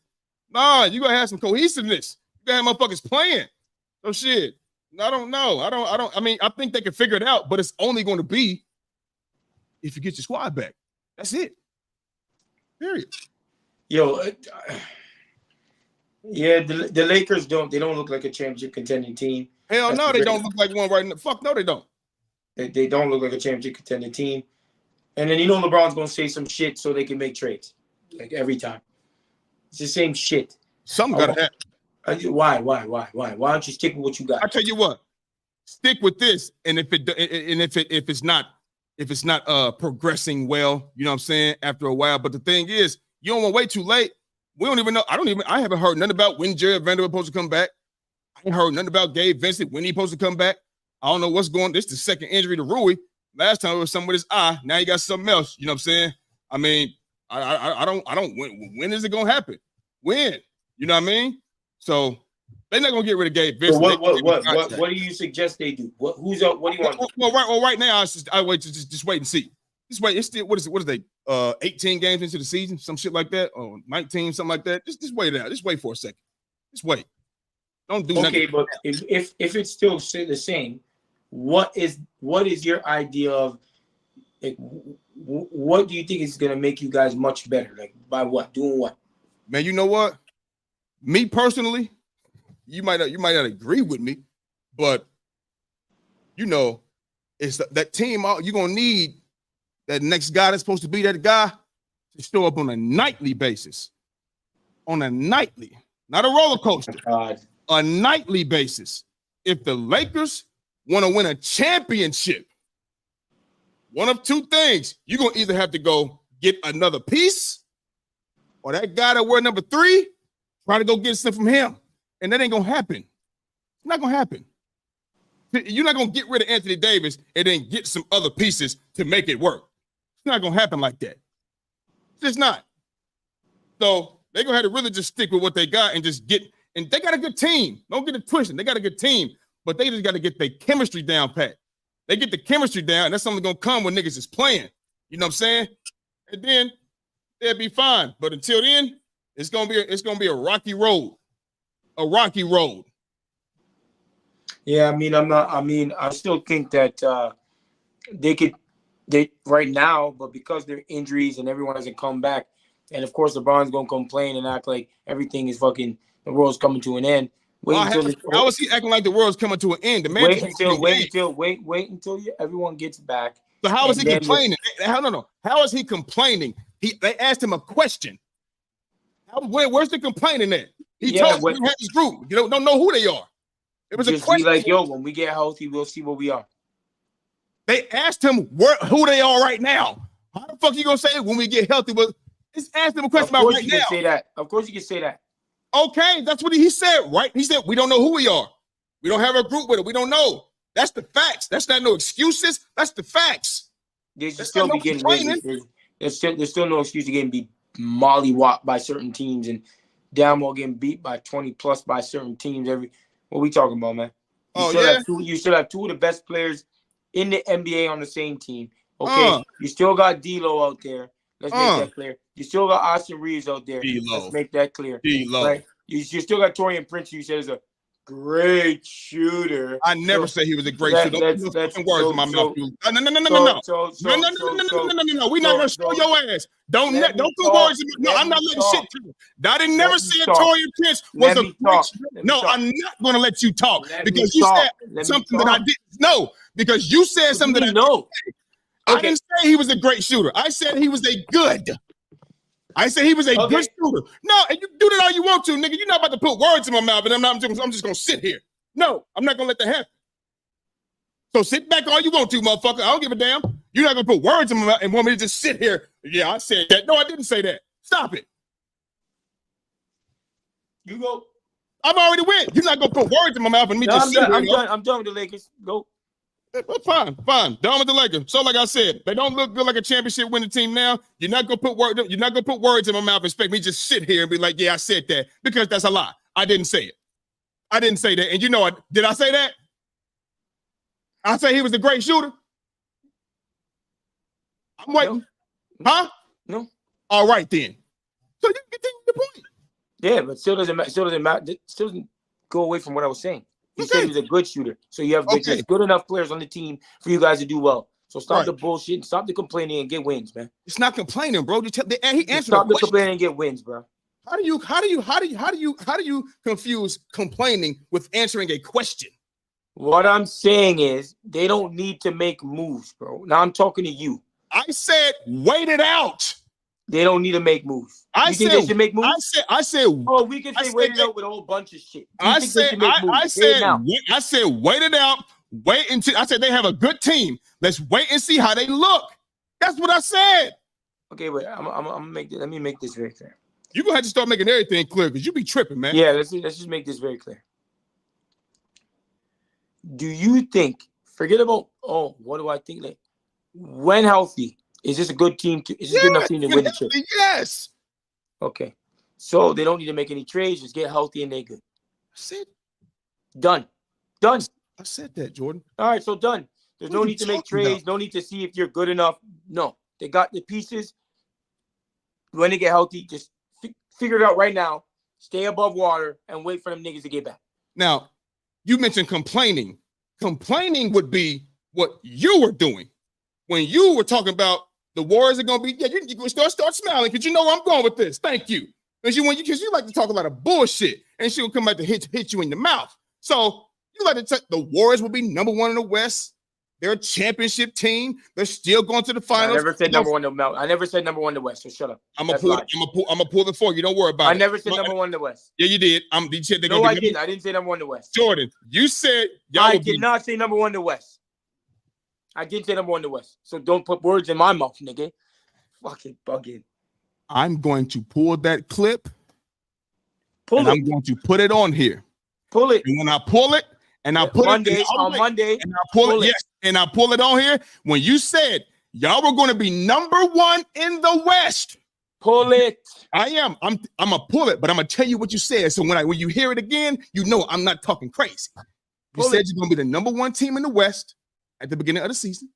Nah, you gonna have some cohesiveness. You gotta have motherfuckers playing. So shit. I don't know. I think they can figure it out, but it's only going to be if you get your squad back. That's it. Period. Yo, the Lakers don't look like a championship contending team. Hell no, they don't look like one right now. Fuck no, they don't. They don't look like a championship contending team. And then LeBron's gonna say some shit so they can make trades. Like every time. It's the same shit. Something gotta happen. Why? Why don't you stick with what you got? I tell you what, stick with this, and if it's not progressing well, you know what I'm saying, after a while. But the thing is, you don't want to wait too late. We don't even know. I haven't heard nothing about when Jared Vanderbilt supposed to come back. I ain't heard nothing about Gabe Vincent when he supposed to come back. I don't know what's going on. This is the second injury to Rui. Last time it was something with his eye. Now he got something else. You know what I'm saying? I mean, I don't. When is it gonna happen? When? You know what I mean? So they're not gonna get rid of Gabe Vincent. So what do you suggest they do? What do you want? Well, right now I wait to just wait and see. Just wait. It's still what is they 18 games into the season, some shit like that, or 19, something like that. Just wait it out. Just wait for a second. Just wait. Don't do nothing. Okay, but if it's still the same, what is your idea of like what do you think is gonna make you guys much better? Like by what? Doing what? Man, you know what? Me personally, you might not agree with me, but it's that team. You're gonna need that next guy that's supposed to be that guy to show up on a nightly basis. On a nightly, not a roller coaster. A nightly basis. If the Lakers want to win a championship, one of two things. You're gonna either have to go get another piece, or that guy that wear number 3. Try to go get something from him. And that ain't going to happen. It's not going to happen. You're not gonna get rid of Anthony Davis and then get some other pieces to make it work. It's not gonna happen like that. It's just not. So they're gonna have to really just stick with what they got and just get. And they got a good team. Don't get it twisted. They got a good team, but they just got to get their chemistry down pat. They get the chemistry down, and that's something gonna come when niggas is playing. You know what I'm saying? And then they'll be fine. But until then, it's gonna be a rocky road. A rocky road. Yeah, I still think that they right now, but because their injuries and everyone hasn't come back, and of course LeBron's gonna complain and act like everything is fucking the world's coming to an end. How is he acting like the world's coming to an end? The man wait until everyone gets back. So how is he complaining? How is he complaining? They asked him a question. Where's the complaining at? He told them he had his group. You don't know who they are. It was just a question. Be like, yo, when we get healthy, we'll see what we are. They asked him who they are right now. How the fuck you gonna say it when we get healthy? But just ask them a question about right now. Say that. Of course you can say that. Okay, that's what he said, right? He said, we don't know who we are. We don't have a group with it. We don't know. That's the facts. That's not no excuses. That's the facts. There's still no excuse to getting beat mollywopped by certain teams and damn well getting beat by 20 plus by certain teams. What we talking about, man? You still have two of the best players in the NBA on the same team. Okay, you still got D'Lo out there. Let's make that clear. You still got Austin Reeves out there. D-Lo. Let's make that clear. D-Lo. Right? You still got Torian Prince, who you said is a great shooter. I never said he was a great shooter. Don't put fucking words in my mouth. No. We're not gonna show your ass. Don't put words in my mouth. I'm not letting shit to. I didn't never say Torian Prince was a great shooter. No, I'm not gonna let you talk because you said something that I didn't know. Because you said something that I know. I didn't say he was a great shooter. I said he was a good. I said he was a good shooter. No, and you do that all you want to, nigga. You're not about to put words in my mouth, and I'm just gonna sit here. No, I'm not gonna let that happen. So sit back all you want to, motherfucker. I don't give a damn. You're not gonna put words in my mouth and want me to just sit here. Yeah, I said that. No, I didn't say that. Stop it. You go. I've already went. You're not gonna put words in my mouth and me just sit here. I'm done with the Lakers. Go. Fine. Done with the Lakers. So, like I said, they don't look good like a championship winning team now. You're not gonna put words in my mouth and expect me to just sit here and be like, yeah, I said that, because that's a lie. I didn't say it. I didn't say that. And you know what? Did I say that? I say he was a great shooter. I'm waiting. No. Huh? No. All right then. So you continue the point. Yeah, but still doesn't matter. Still doesn't go away from what I was saying. He said he was a good shooter. So you have good enough players on the team for you guys to do well. So stop the bullshit and stop the complaining and get wins, man. It's not complaining, bro. He answered. Stop the complaining and get wins, bro. How do you confuse complaining with answering a question? What I'm saying is they don't need to make moves, bro. Now I'm talking to you. I said wait it out. They don't need to make moves. You think they should make moves? I said. Oh, we can say wait it out with a whole bunch of shit. I said wait it out. Wait until I said they have a good team. Let's wait and see how they look. That's what I said. Okay, wait. I'm gonna make this. Let me make this very clear. You're gonna have to start making everything clear because you be tripping, man. Yeah, let's just make this very clear. Do you think? Forget about what do I think? Like when healthy. Is this a good team? Is this a good enough team to win the chip? Yes. Okay. So they don't need to make any trades. Just get healthy and they good. I said done. I said that, Jordan. All right, so done. There's no need to make trades. No need to see if you're good enough. No. They got the pieces. When they get healthy, just figure it out right now. Stay above water and wait for them niggas to get back. Now, you mentioned complaining. Complaining would be what you were doing when you were talking about the Warriors are going to be, you can start smiling because you know where I'm going with this. Thank you. Because you like to talk a lot of bullshit and she'll come back to hit you in the mouth. So you like to say the Warriors will be number one in the West. They're a championship team. They're still going to the finals. I never said number one in the West. I never said number one in the West, so shut up. I'm going to pull it for you. Don't worry about it. I never said number one in the West. Yeah, you did. You said no, I didn't. I didn't say number one in the West. Jordan, you said I did not say number one in the West. I did say number one in the West. So don't put words in my mouth, nigga. Fucking bugging. I'm going to pull that clip. I'm going to put it on here. Pull it. And when I pull it, And I Yeah, put Monday, it on Monday. and I pull it. Yes, and I pull it on here when you said y'all were going to be number 1 in the West. Pull it. I am. I'm gonna pull it, but I'm gonna tell you what you said. So when you hear it again, you know I'm not talking crazy. You said you're gonna be the number 1 team in the West at the beginning of the season.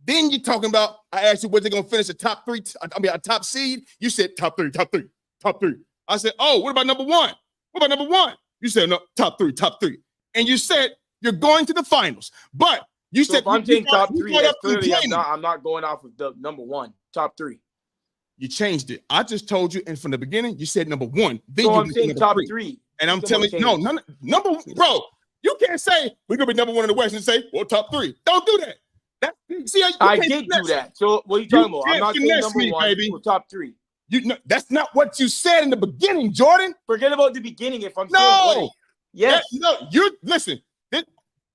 Then you're talking about, I asked you whether they're gonna finish a top 3, a top seed. You said top 3, top 3, top 3. I said, oh, what about number 1? What about number 1? You said no, top 3, top 3. And you said you're going to the finals. But you said if I'm saying top 3, that's clearly complaining. I'm not going off of the number 1, top 3. You changed it. I just told you, and from the beginning, you said number 1. Then So you I'm saying top 3. And I'm telling you, no, number, bro, you can't say we're gonna be number 1 in the West and say, well, top 3. Don't do that. I did do that. So what are you talking about? I'm not saying number 1, baby. Or top 3. That's not what you said in the beginning, Jordan. Forget about the beginning. If I'm saying what, yes, you listen.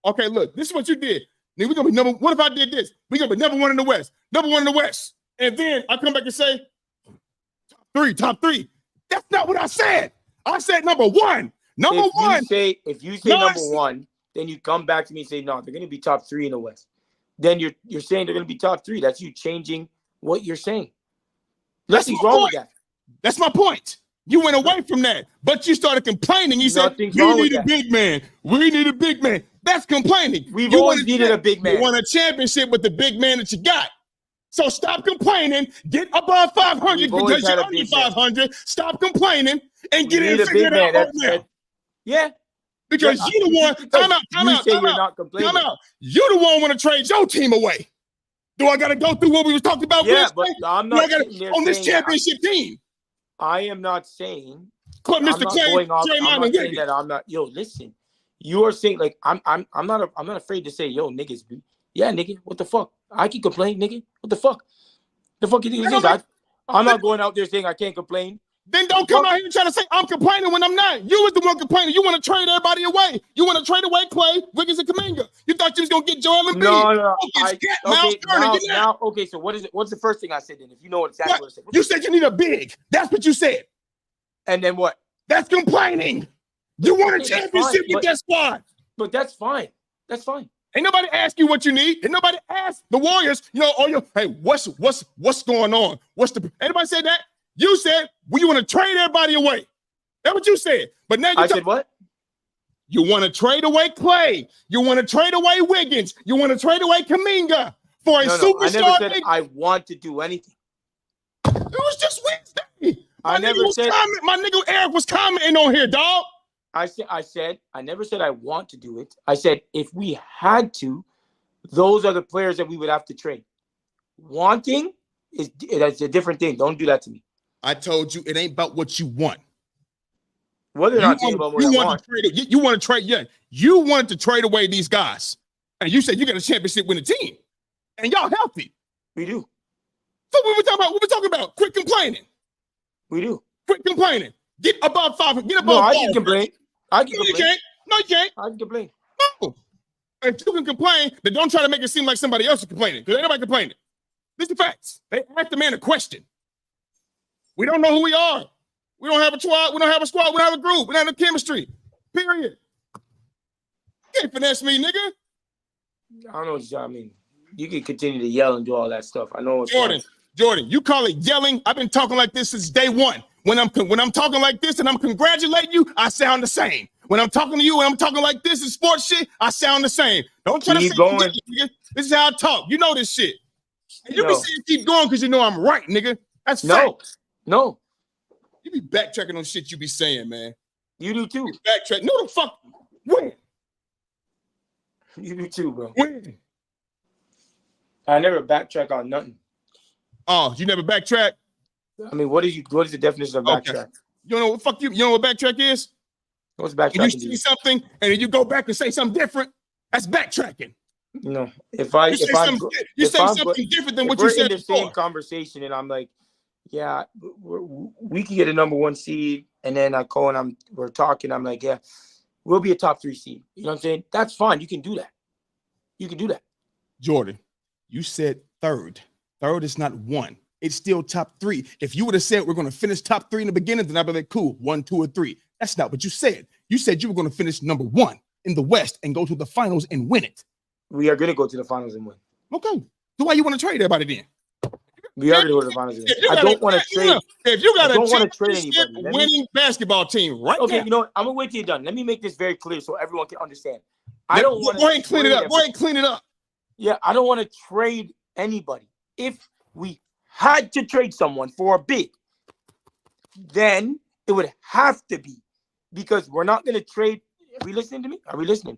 Okay, look, this is what you did. We're gonna be number. What if I did this? We're gonna be number 1 in the West, number 1 in the West, and then I come back and say top 3. That's not what I said. I said number 1. Number 1. If you say number 1, then you come back to me and say no, they're gonna be top 3 in the West. Then you're saying they're gonna be top 3. That's you changing what you're saying. Nothing's wrong with that. That's my point. You went away from that, but you started complaining. You said, you need a big man. We need a big man. That's complaining. We've always needed a big man. You won a championship with the big man that you got. So stop complaining. Get above 500 because you're under 500. Stop complaining and get it figured out right now. Yeah. Because you're the one. Time out. You're the one want to trade your team away. Do I got to go through what we was talking about? Yeah, but I'm not on this championship team. I am not saying. Mr. I'm not saying that I'm not. Yo, listen. You are saying like I'm not afraid to say, yo, niggas. Yeah, nigga. What the fuck? I can complain, nigga. What the fuck? The fuck you think this is? I'm not going out there saying I can't complain. Then don't come out here and try to say I'm complaining when I'm not. You was the one complaining. You want to trade everybody away. You want to trade away Clay, Wiggins, and Kuminga. You thought you was gonna get Joel Embiid. No. Okay, so what is it? What's the first thing I said then? If you know exactly what I said. You said you need a big. That's what you said. And then what? That's complaining. You want a championship with that squad. But that's fine. That's fine. Ain't nobody ask you what you need. Ain't nobody ask the Warriors, hey, what's going on? Anybody said that? You said, you want to trade everybody away. That's what you said. But now said what? You want to trade away Clay. You want to trade away Wiggins. You want to trade away Kuminga for a superstar. I never said I want to do anything. It was just Wednesday. My nigga Eric was commenting on here, dog. I never said I want to do it. I said if we had to, those are the players that we would have to trade. Wanting that's a different thing. Don't do that to me. I told you it ain't about what you want. Whether or not about what I want. You want to trade, yeah. You wanted to trade away these guys. And you said you got a championship winning team. And y'all healthy. We do. So what we talking about? Quit complaining. We do. Quit complaining. Get above 500. Get above. No, I can complain. No, you can't. I can complain. No. If you can complain, then don't try to make it seem like somebody else is complaining. Because ain't nobody complaining. This is the facts. They asked the man a question. We don't know who we are. We don't have a squad. We don't have a squad. We don't have a group. We don't have no chemistry. Period. You can't finesse me, nigga. I don't know what I mean. You can continue to yell and do all that stuff. I know. Jordan, you call it yelling. I've been talking like this since day one. When I'm talking like this and I'm congratulating you, I sound the same. When I'm talking to you and I'm talking like this in sports shit, I sound the same. Don't try to say going. Nigga. This is how I talk. You know this shit. And you be saying keep going because you know I'm right, nigga. That's fact. No. You be backtracking on shit you be saying, man. You do too. Backtrack. No, the fuck. When? You do too, bro. When? I never backtrack on nothing. Oh, you never backtrack? I mean, what is the definition of backtrack? Okay. You know what? Fuck you. You know what backtrack is? What's backtracking? When you see something and then you go back and say something different. That's backtracking. No, you say something different than what you said in the same conversation, and I'm like, yeah, we can get a number 1 seed, and then I call and we're talking. I'm like, yeah, we'll be a top 3 seed. You know what I'm saying? That's fine. You can do that. You can do that. Jordan, you said third. Third is not 1. It's still top 3. If you would have said we're going to finish top 3 in the beginning, then I'd be like, cool, 1, 2, or 3. That's not what you said. You said you were going to finish number 1. in the West and go to the finals and win it. We are going to go to the finals and win. Okay. So why you want to trade everybody then? We are going to go to the finals and win. I don't want to trade. If you got I a don't want to trade championship anybody. winning basketball team right Okay, now. you know what? I'm going to wait till you're done. Let me make this very clear so everyone can understand. I don't want to go ahead and clean it up. Go ahead and clean it up. Yeah, I don't want to trade anybody. If we had to trade someone for a bid, then it would have to be, because we're not going to trade. Are we listening to me? Are we listening?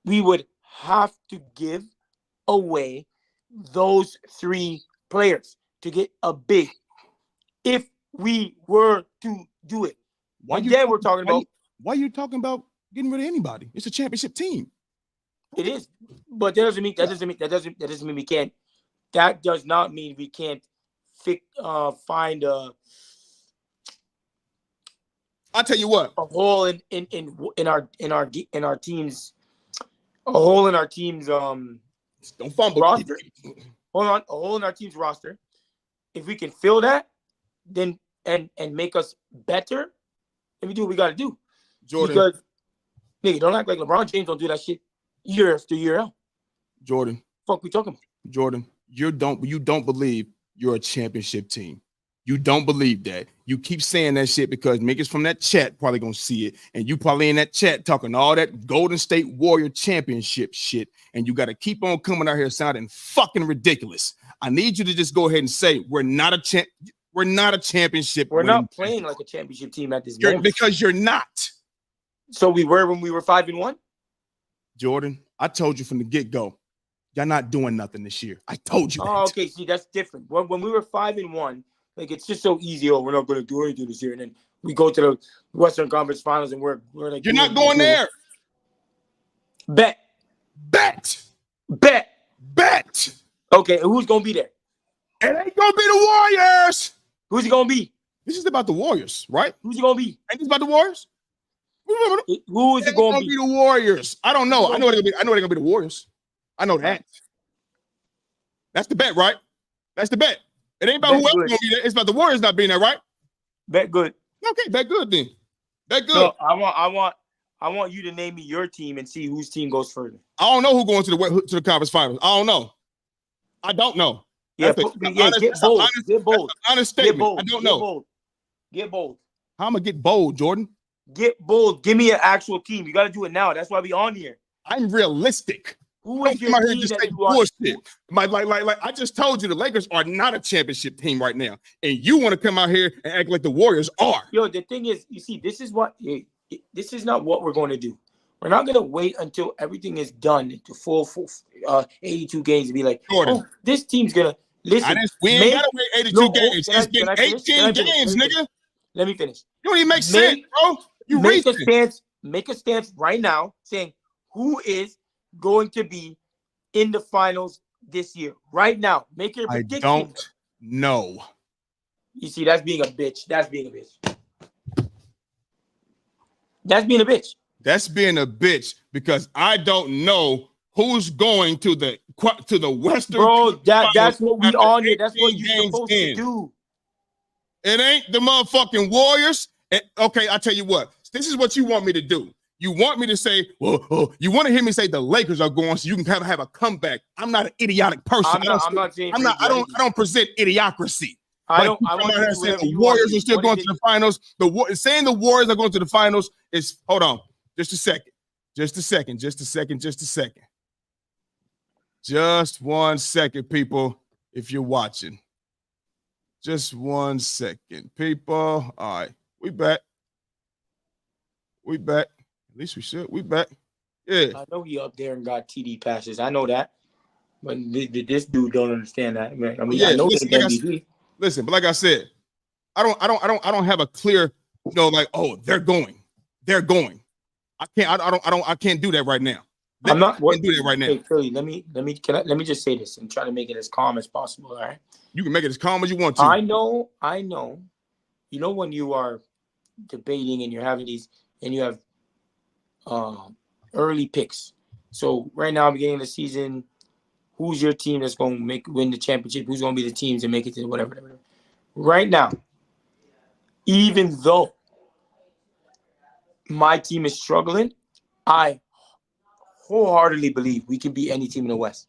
We would have to give away those 3 players to get a bid if we were to do it. Why are you talking about getting rid of anybody? It's a championship team. It is, but that doesn't mean we can't. That does not mean we can't find I'll tell you what, a hole in our team's a hole in our team's don't fumble roster. Hold on, a hole in our team's roster. If we can fill that, then and make us better, then we do what we got to do. Jordan, because nigga, don't act like LeBron James don't do that shit year after year out. Jordan, fuck we talking about? Jordan, you don't believe you're a championship team. You don't believe that. You keep saying that shit because niggas from that chat probably gonna see it, and you probably in that chat talking all that Golden State Warrior championship shit, and you got to keep on coming out here sounding fucking ridiculous. I need you to just go ahead and say we're not a championship. We're not playing like a championship team at this moment because you're not. So we were when we were 5-1. Jordan, I told you from the get-go, y'all not doing nothing this year. I told you that. Oh, okay. See, that's different. When we were 5-1. Like, it's just so easy. Oh, we're not going to do anything this year. And then we go to the Western Conference Finals and we're like, you're not going there. Bet. Okay, and who's going to be there? It ain't going to be the Warriors. Who's it going to be? This is about the Warriors, right? Who's it going to be? Ain't this about the Warriors? Who is it going to be? The Warriors. I don't know. I know they're going to be the Warriors. I know that. That's the bet, right? That's the bet. It ain't about who else going to be there. It's about the Warriors not being there, right? Bet good. Okay, bet good then. Bet good. No, I want you to name me your team and see whose team goes further. I don't know who going to the conference finals. I don't know. I don't know. Yeah, get bold. Get bold. Honest statement. I don't know. Get bold. How I'm gonna get bold, Jordan? Get bold. Give me an actual team. You got to do it now. That's why we on here. I'm realistic. Who is your team that you bullshit? Like I just told you, the Lakers are not a championship team right now, and you want to come out here and act like the Warriors are. Yo, the thing is, you see, this is not what we're going to do. We're not going to wait until everything is done to full 82 games and be like, Jordan, oh, this team's gonna listen. We ain't gotta wait 82 games. It's been 18 games, nigga. Let me finish. You don't even make sense, bro. Make a stance right now saying who is going to be in the finals this year. Right now. Make your prediction. I don't know. You see, that's being a bitch. That's being a bitch. That's being a bitch. That's being a bitch because I don't know who's going to the Western. Bro, that's what we on here. That's what you're supposed to do. It ain't the motherfucking Warriors. Okay, I'll tell you what. This is what you want me to do. You want me to say, you want to hear me say the Lakers are going so you can have a comeback. I'm not an idiotic person. I don't present idiocracy. I want to say the Warriors are still going to the finals. Saying the Warriors are going to the finals is, hold on, just a second. Just one second, people, if you're watching. Just 1 second, people. All right, we back. At least we should. We back. Yeah. I know he up there and got TD passes. I know that. But this dude don't understand that. Man. I mean, yeah, I know listen, but like I said, I don't have a clear, they're going. I can't do that right now. I'm not going to do that right now. Hey, Curly, let me just say this and try to make it as calm as possible. All right. You can make it as calm as you want to. I know. You know when you are debating and you're having these and you have early picks. So right now, beginning of the season, who's your team that's going to win the championship? Who's going to be the teams that make it to whatever? Right now, even though my team is struggling, I wholeheartedly believe we can beat any team in the West.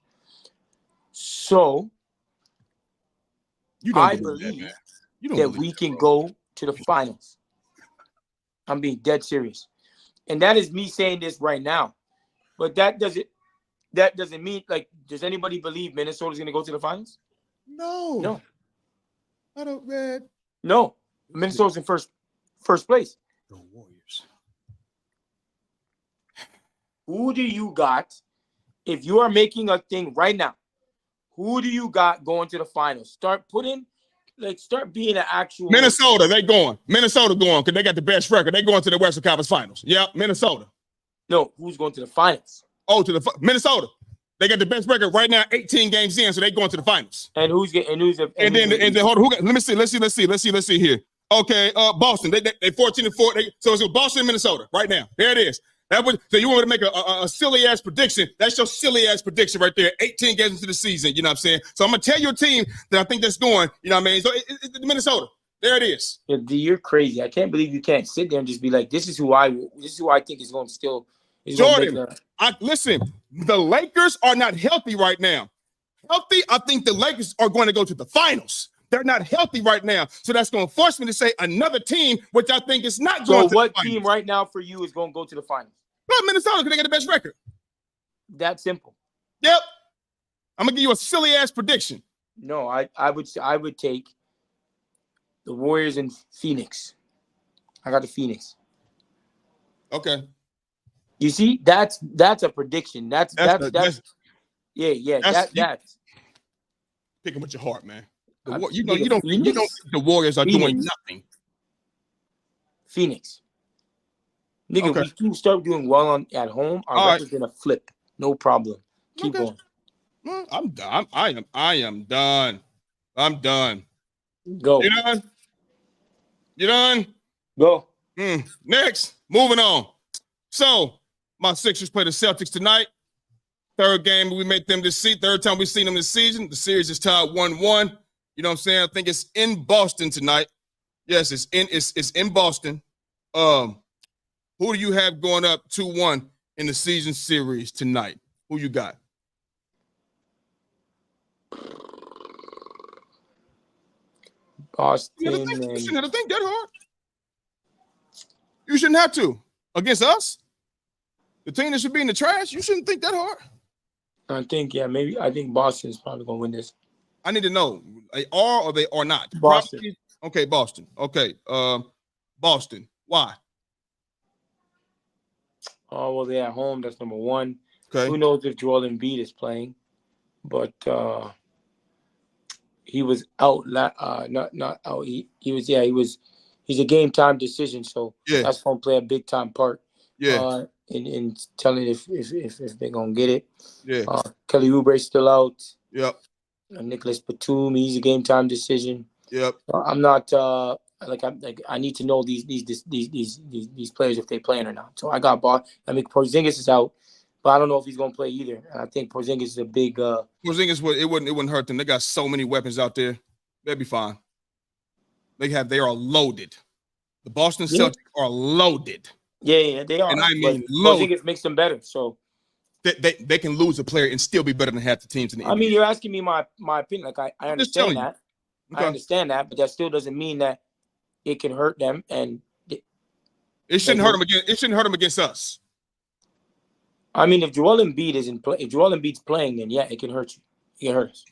So You don't I believe that, man. believe You don't that believe we that, can bro. go to the finals. I'm being dead serious. And that is me saying this right now. But that doesn't mean, like, does anybody believe Minnesota's going to go to the finals? No. No. I don't, man. No. Minnesota's in first place. The Warriors. Who do you got? If you are making a thing right now, who do you got going to the finals? Start being an actual Minnesota, they going. Minnesota going because they got the best record. They going to the Western Conference Finals. Yeah, Minnesota. No, who's going to the finals? Oh, Minnesota. They got the best record right now, 18 games in, so they going to the finals. And who's getting And then hold on, let's see here. Okay, Boston. They 14-4. So it's Boston and Minnesota right now. There it is. So you want me to make a silly ass prediction? That's your silly ass prediction right there. 18 games into the season, you know what I'm saying? So I'm gonna tell your team that I think that's going. You know what I mean? So it's Minnesota. There it is. You're crazy. I can't believe you can't sit there and just be like, this is who I think is going to still is Jordan, going to make listen. The Lakers are not healthy right now. Healthy, I think the Lakers are going to go to the finals. They're not healthy right now. So that's going to force me to say another team, which I think is not going to the finals. So what team right now for you is going to go to the finals? Well, Minnesota, because they got the best record. That simple. Yep. I'm going to give you a silly-ass prediction. No, I would take the Warriors in Phoenix. I got the Phoenix. Okay. You see, that's a prediction. That's That's pick them with your heart, man. You don't think the Warriors are doing nothing. Phoenix. Nigga, okay. We start doing well at home. Our record's gonna flip. No problem. Keep on. I'm done. I am done. I'm done. Go. You done? You done? Go. Next, moving on. So my Sixers play the Celtics tonight. Third game we make them this season. Third time we've seen them this season. The series is tied 1-1. You know what I'm saying? I think it's in Boston tonight. Yes, it's in Boston. Who do you have going up 2-1 in the season series tonight? Who you got? Boston. You shouldn't have to think that hard. You shouldn't have to. Against us? The team that should be in the trash, you shouldn't think that hard. I think Boston's probably going to win this. I need to know. They are or they are not? Boston. Okay, Boston. Okay. Boston. Why? Oh, well, they're at home. That's number one. Okay. Who knows if Joel Embiid is playing? But he was out. Not out. He was. He's a game time decision, so that's going to play a big time part. Yeah. In telling if they're gonna get it. Yeah. Kelly Oubre's still out. Yep. Nicholas Batum, he's a game time decision. Yep. I'm not I need to know these players if they're playing or not. So I got Porzingis is out, but I don't know if he's gonna play either. And I think Porzingis is a big Porzingis it wouldn't hurt them. They got so many weapons out there. They'll be fine. They are loaded. The Boston Celtics are loaded. Yeah, they are. And I mean, Porzingis makes them better. So they can lose a player and still be better than half the teams in the NBA. I mean, you're asking me my opinion. Like I understand that. Okay. I understand that, but that still doesn't mean that it can hurt them. And it shouldn't hurt them against. It shouldn't hurt them against us. I mean, if Joel Embiid if Joel Embiid's playing, then yeah, it can hurt you. It can hurt us.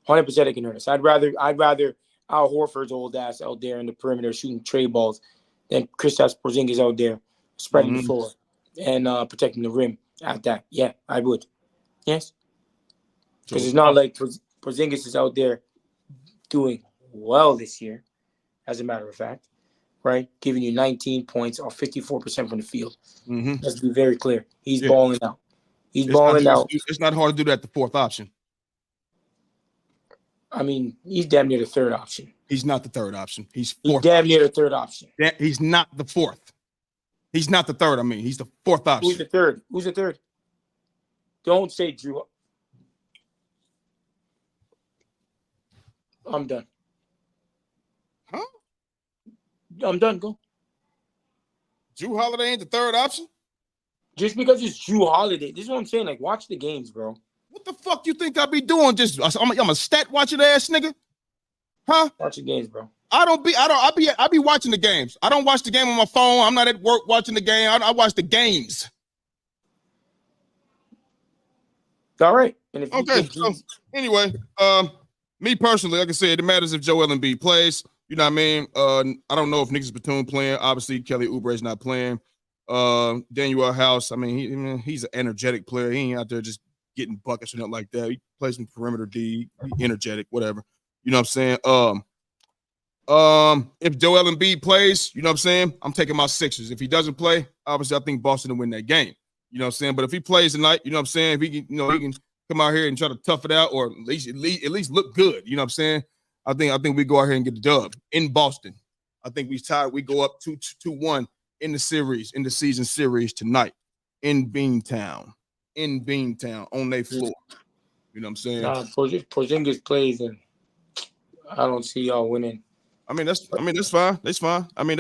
100%, it can hurt us. I'd rather Al Horford's old ass out there in the perimeter shooting trade balls than Kristaps Porzingis out there spreading the floor and protecting the rim at that. Yeah, I would. Yes. Because it's not like Porzingis is out there doing well this year, as a matter of fact, right? Giving you 19 points or 54% from the field. Let's be very clear. He's balling out. He's balling out. It's not hard to do that, the fourth option. I mean, he's damn near the third option. He's not the third option. He's damn near the third option. He's not the fourth. He's not the third. I mean, he's the fourth option. Who's the third? Don't say Drew. I'm done. Huh? I'm done. Go. Drew Holiday ain't the third option? Just because it's Drew Holiday. This is what I'm saying. Like, watch the games, bro. What the fuck you think I be doing? Just I'm a stat watching ass nigga, huh? Watch the games, bro. I be watching the games. I don't watch the game on my phone. I'm not at work watching the game. I watch the games. All right. And if Okay. So anyway, me personally, like I said, it matters if Joel Embiid plays. You know what I mean? I don't know if Nicholas Batum playing. Obviously, Kelly Oubre is not playing. Daniel House. I mean, he's an energetic player. He ain't out there just getting buckets or nothing like that. He plays some perimeter D, energetic, whatever. You know what I'm saying? If Joel Embiid plays, you know what I'm saying? I'm taking my Sixers. If he doesn't play, obviously I think Boston will win that game. You know what I'm saying? But if he plays tonight, you know what I'm saying? If he can, he can come out here and try to tough it out, or at least look good. You know what I'm saying? I think we go out here and get the dub in Boston. I think we go up 2-1 in the season series tonight in Beantown on their floor. You know what I'm saying? Porzingis plays, and I don't see y'all winning. I mean that's fine. That's fine. I mean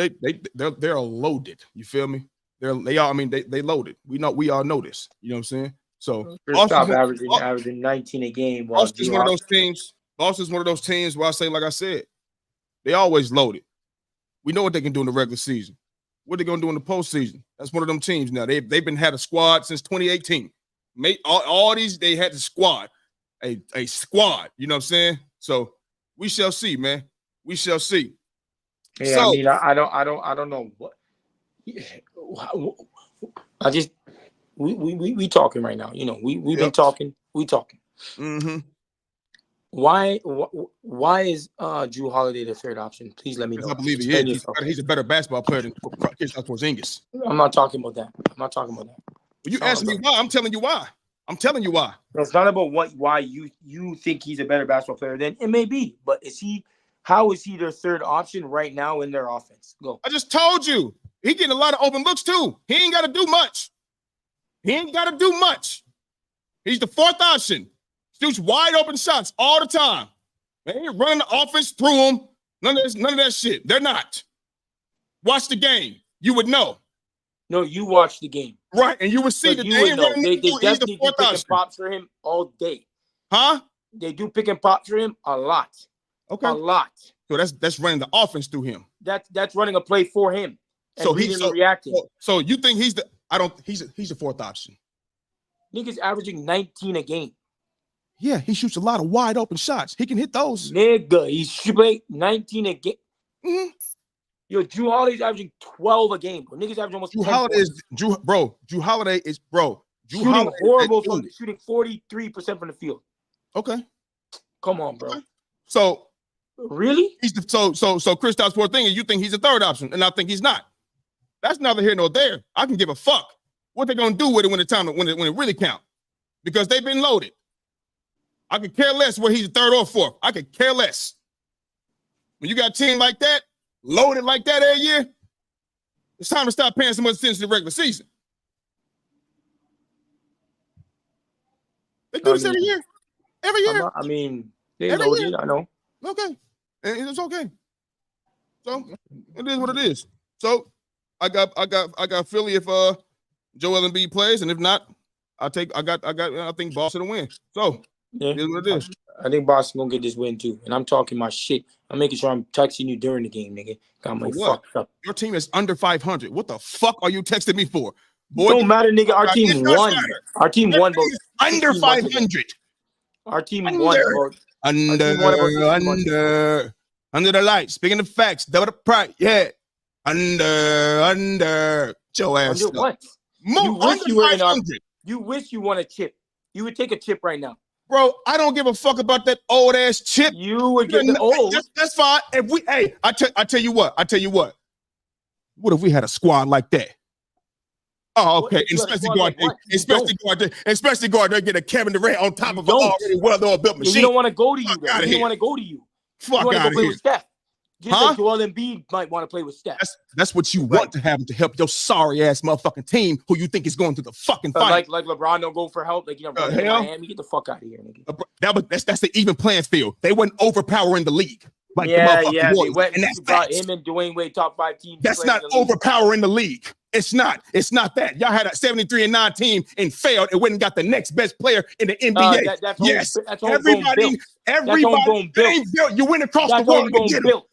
they're loaded. You feel me? They loaded. We all know this. You know what I'm saying? So stop averaging 19 a game. Boston's one of those teams. Boston's one of those teams where I say, like I said, they always loaded. We know what they can do in the regular season. What they gonna do in the postseason? That's one of them teams now. They've been had a squad since 2018. All these they had the squad, a squad. You know what I'm saying? So we shall see, man. We shall see. Yeah, so, I mean, I don't know what. I just we talking right now. You know, we've been talking. We talking. Mm-hmm. Why is Drew Holiday the third option? Please let me know. I believe he is. He's a better basketball player than Porzingis. I'm not talking about that. Well, you asked me why. I'm telling you why. It's not about why you think he's a better basketball player than it may be, but how is he their third option right now in their offense? Go. I just told you. He getting a lot of open looks too. He ain't got to do much. He's the fourth option. Shoots wide open shots all the time. They ain't running the offense through him. None of that shit. They're not. Watch the game. You would know. No, you watch the game. Right, and you would see that they ain't running they through. He's the fourth pick option. And pops for him all day. Huh? They do pick and pop for him a lot. Okay. A lot. So that's running the offense through him. That's running a play for him. And so he's reacting. So you think he's the fourth option? Nigga's averaging 19 a game. Yeah, he shoots a lot of wide open shots. He can hit those. Nigga, he should play 19 a game. Mm-hmm. Yo, Drew Holiday's averaging 12 a game. Bro. Niggas averaging almost 10 Drew Holiday is shooting horrible shooting 43% from the field. Okay. Come on, bro. Okay. So really? He's so Kristaps Porzingis, you think he's the third option, and I think he's not. That's neither here nor there. I can give a fuck what they're gonna do with it when it really counts. Because they've been loaded. I could care less where he's the third or fourth. I could care less. When you got a team like that, loaded like that every year, it's time to stop paying so much attention to the regular season. They do this every year. Every year. I mean, they loaded, I know. Okay. And it's okay. So it is what it is. So I got Philly if Joel Embiid plays, and if not, I think Boston will win. So it is what it is. I think Boston gonna get this win too. And I'm talking my shit. I'm making sure I'm texting you during the game, nigga. Got my fucked up. Your team is under 500. What the fuck are you texting me for? Boy, don't matter, nigga. Our team won. Our team won, bro. Under 500. Our team won, bro. Under the lights. Speaking of facts, double the price. Yeah. Under. Joe ass. Under what? You wish you won a chip. You would take a chip right now. Bro, I don't give a fuck about that old ass chip. You would get the old. That's fine. I tell you what. What if we had a squad like that? Oh, okay. Especially go out there, get a Kevin Durant on top of an already well-built machine. You don't want to go to you. He don't want to go to you. Fuck out of here. With Steph. Just like Joel Embiid might want to play with Steph. That's what you want to have to help your sorry ass motherfucking team who you think is going to the fucking fight. Like LeBron don't go for help. Like, you know, Miami, get the fuck out of here, nigga. That's the even playing field. They weren't overpowering the league. Like yeah. The they went and that's him and Dwayne Wade, top 5 teams. That's not overpowering the league. It's not. It's not that. Y'all had a 73-9 team and failed and went and got the next best player in the NBA. That's homegrown built. You went across That's the world to homegrown get him. built.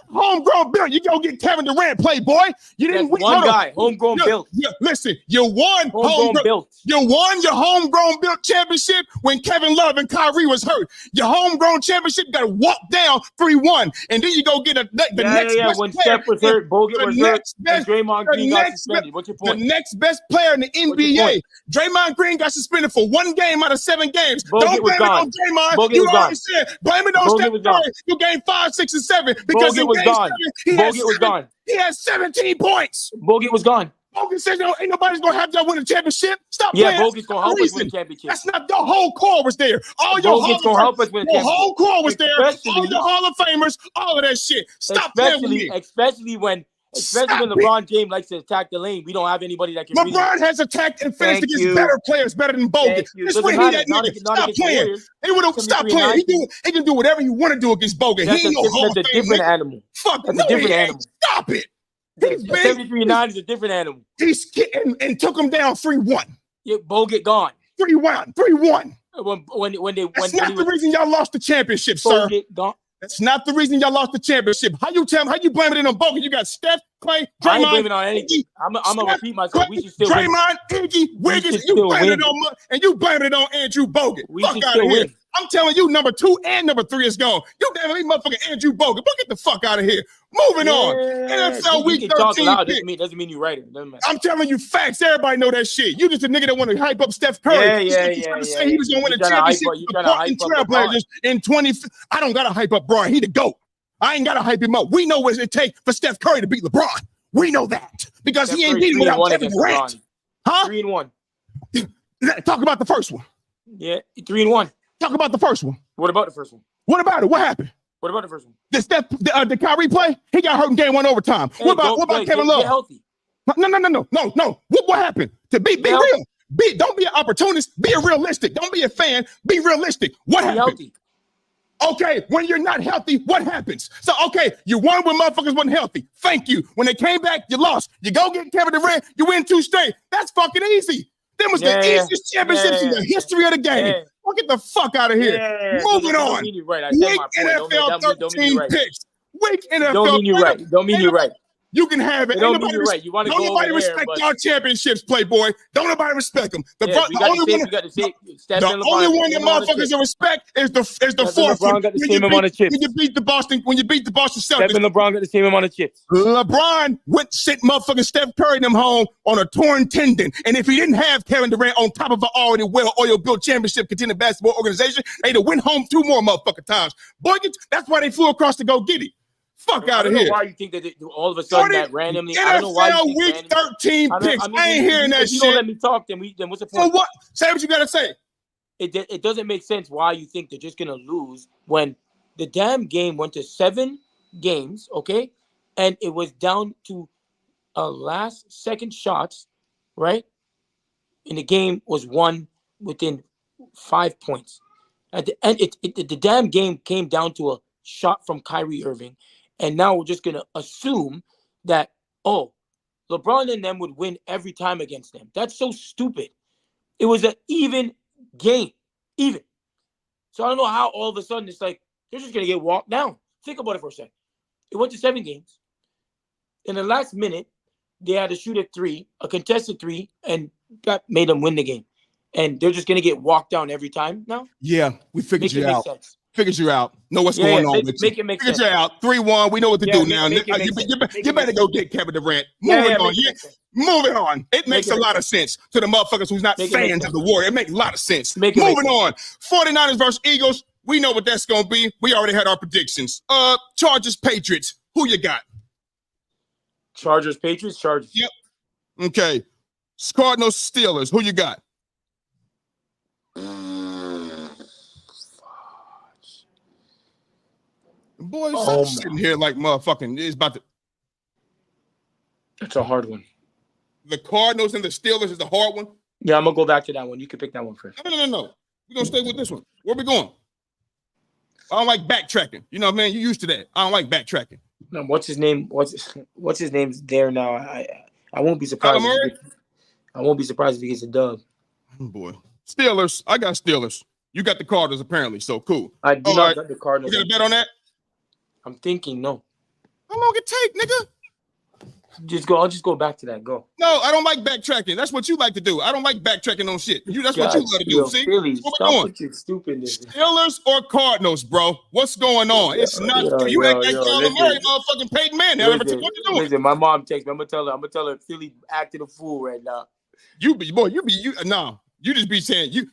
Homegrown built. You go get Kevin Durant, playboy. You didn't win. One guy, homegrown built. Listen, you won homegrown built. You won your homegrown built championship when Kevin Love and Kyrie was hurt. Your homegrown championship got to walk down 3-1, and then you go get the next best when player. Steph was hurt, Bogut was hurt, and Draymond Green got suspended. What's your point? The next best player in the NBA. Draymond Green got suspended for 1 game out of 7 games. Don't blame it on Draymond. You already said blame it on Steph Curry. You game 5, 6, and 7 because Bogut was gone. Bogut was gone. He has 17 points. Bogut was gone. Bogut says ain't nobody's gonna have y'all win a championship. Stop playing. Yeah, Bogut's gonna help us win a championship. That's not the whole core was there. All your Bogut's gonna help us win a championship. The whole core was there. All your Hall of Famers, all of that shit. Stop playing with me. Especially when LeBron James likes to attack the lane. We don't have anybody that can. LeBron has attacked and finished against better players, better than Bogut. This way he that nigga. Stop playing. He would have stopped playing. He can do whatever you want to do against Bogut. He ain't no Hall of Fame. That's a different animal. Fuck, that's a different animal. Stop it. 73-9 is a different animal. He's and took him down 3-1. Yeah, Bogut gone. 3-1. That's not the reason y'all lost the championship, sir. Bogut gone. That's not the reason y'all lost the championship. How you blame it on Bogut? You got Steph, Clay, Draymond. I ain't blaming it on anything. I'm gonna repeat myself. We should still win. Draymond, Iggy, Wiggins. You blame it on and you blame it on Andrew Bogut. Fuck out of here. Win. I'm telling you, number 2 and number 3 is gone. You damn it, motherfucking Andrew Bogut. But get the fuck out of here. Moving on. NFL Week 13 doesn't mean you right. I'm telling you facts. Everybody know that shit. You just a nigga that want to hype up Steph Curry. Yeah. Say he was going to win a championship with the Portland Trailblazers in 20. I don't got to hype up Bron. He the GOAT. I ain't got to hype him up. We know what it takes for Steph Curry to beat LeBron. We know that. Because he ain't beating without Kevin Durant. Huh? 3-1. Talk about the first one. Yeah, 3-1. Talk about the first one. What about the first one? What about it? What happened? What about the first one? Did Kyrie play? He got hurt in game 1 overtime. Hey, what about Kevin Love? Get healthy. No. What happened? To be real. Don't be an opportunist. Be a realistic. Don't be a fan. Be realistic. What happened? Healthy. Okay, when you're not healthy, what happens? So, okay, you won when motherfuckers wasn't healthy. Thank you. When they came back, you lost. You go get Kevin Durant, you win 2 straight. That's fucking easy. Them was the easiest championships in the history of the game. Well, get the fuck out of here. Moving on. Week NFL 13 picks. Week NFL. Don't mean you right. Don't mean you right. You can have it. Don't mean you're right. You want to go nobody over respect there, y'all championships, Playboy. Don't nobody respect them. The only one that motherfuckers that respect is the fourth one. Got the same amount of chips. When you beat the Boston Celtics. Kevin LeBron got the same amount of chips. LeBron sent motherfucking Steph Curry them home on a torn tendon. And if he didn't have Kevin Durant on top of an already well-oiled championship contending basketball organization, they'd have went home 2 more motherfucking times. Boy, that's why they flew across to go get it. Fuck out of here. Why you think that all of a sudden that randomly? I don't know why you Week 13 picks. I ain't hearing that shit. You don't let me talk, then what's the point? For what? Say what you gotta say. It doesn't make sense why you think they're just gonna lose when the damn game went to 7 games, okay, and it was down to a last second shots, right? And the game was won within 5 points. At the end, the damn game came down to a shot from Kyrie Irving. And now we're just going to assume that, LeBron and them would win every time against them. That's so stupid. It was an even game. Even. So I don't know how all of a sudden it's like, they're just going to get walked down. Think about it for a second. It went to 7 games. In the last minute, they had to shoot a 3, a contested 3, and that made them win the game. And they're just going to get walked down every time now? Yeah, we figured you out. Figures you out. Know what's going on with you. Make figures you out. 3-1. We know what to do now. You better go get Kevin Durant. Moving on. It makes a lot of sense to the motherfuckers who's not fans of the Warriors. It makes a lot of sense. Moving on. 49ers versus Eagles. We know what that's going to be. We already had our predictions. Chargers, Patriots. Who you got? Chargers, Patriots, Chargers. Yep. Okay. Cardinals, Steelers. Who you got? Boy, I'm sitting here like motherfucking. It's about to. It's a hard one. The Cardinals and the Steelers is the hard one. Yeah, I'm gonna go back to that one. You can pick that one first. No. We're gonna stay with this one. Where we going? I don't like backtracking. You know what I mean? You used to that. I don't like backtracking. No, what's his name? What's his name's there now? I I won't be surprised. I won't be surprised if he gets a dub. Oh, boy. Steelers. I got Steelers. You got the Cardinals, apparently. So cool. I do not got the Cardinals. You got a bet on that? I'm thinking no. How long it take, nigga? I'll just go back to that. Go. No, I don't like backtracking. That's what you like to do. I don't like backtracking on shit. That's what you love to do. See? Philly, What stop we with your stupidness. Steelers or Cardinals, bro? What's going on? It's not you act like Kyler Murray, motherfucking Peyton Manning. What you doing? Listen, my mom texts me. I'm gonna tell her Philly acting a fool right now. You just be saying you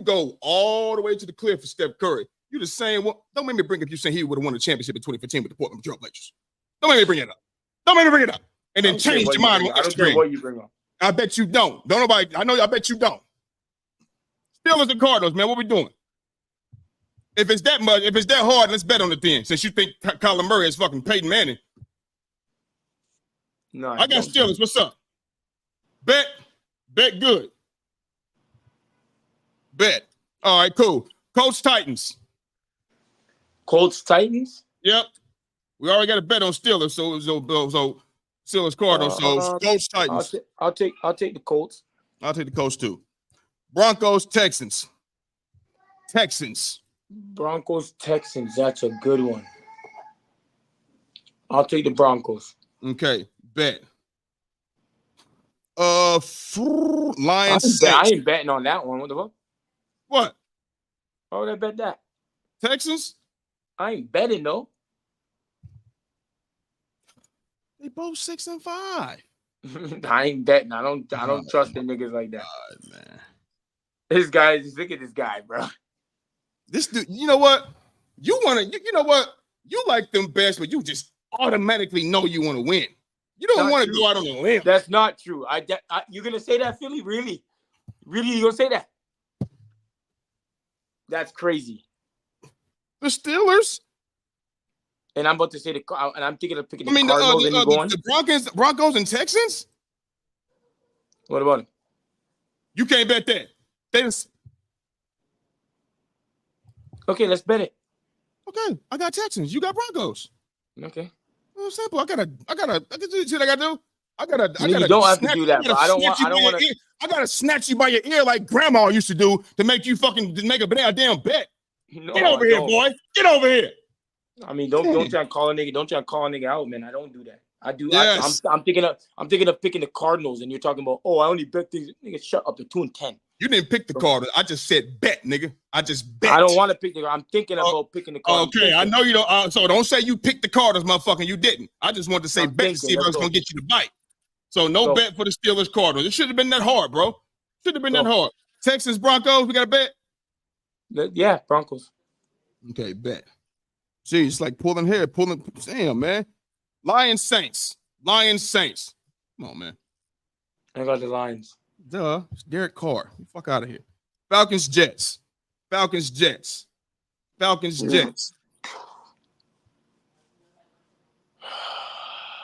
go all the way to the cliff for Steph Curry. You the same one. Don't make me bring up you saying he would have won the championship in 2015 with the Portland Trail Blazers. Don't make me bring it up. Don't make me bring it up. And then change your mind on I don't care what you bring up. I bet you don't. Don't nobody. I bet you don't. Steelers and Cardinals, man. What we doing? If it's that much, if it's that hard, let's bet on it then. Since you think Kyler Murray is fucking Peyton Manning. No, I got Steelers. What's up? Bet good. Bet. All right, cool. Colts Titans. Yep. We already got a bet on Steelers, so Steelers Cardinals. So Colts Titans. I'll take the Colts. I'll take the Colts too. Broncos Texans. Broncos Texans. That's a good one. I'll take the Broncos. Okay, bet. Lions. I ain't betting on that one. What the fuck? What? Why would I bet that? Texans? I ain't betting though. They both 6-5. I ain't betting. I don't trust the niggas like that. God, man. Look at this guy, bro. This dude, you know what? You know what? You like them best, but you just automatically know you want to win. You don't want to go out on a limb. That's not true. You're gonna say that, Philly? Really? Really? You gonna say that? That's crazy. The Steelers. And I'm about to say and I'm thinking of picking the Cardinals and going. The Broncos and Texans? What about it? You can't bet that. Okay, let's bet it. Okay, I got Texans. You got Broncos. Okay. Well, simple. I gotta do what I gotta do. You don't have to do that, but I don't want to. I gotta snatch you by your ear like grandma used to do to make you make a damn bet. No, Get over here, boy. Get over here. I mean, don't try and call a nigga. Don't try and call a nigga out, man. I don't do that. I do. Yes. I'm thinking of picking the Cardinals, and you're talking about, I only bet things. Nigga, shut up. They're 2-10. You didn't pick the Cardinals. I just said bet, nigga. I just bet. I don't want to pick I'm thinking about picking the Cardinals. Okay, I know you don't. So don't say you picked the Cardinals, motherfucker. You didn't. I just wanted to say bet to see if I was gonna get you to bite. So no bet for the Steelers Cardinals. It should have been that hard, bro. Should have been that hard. Texans Broncos. We got a bet. Yeah, Broncos. Okay, bet. See, it's like pulling hair, damn, man. Lions Saints. Come on, man. I got the Lions. Duh. It's Derek Carr. Get the fuck out of here. Falcons Jets. I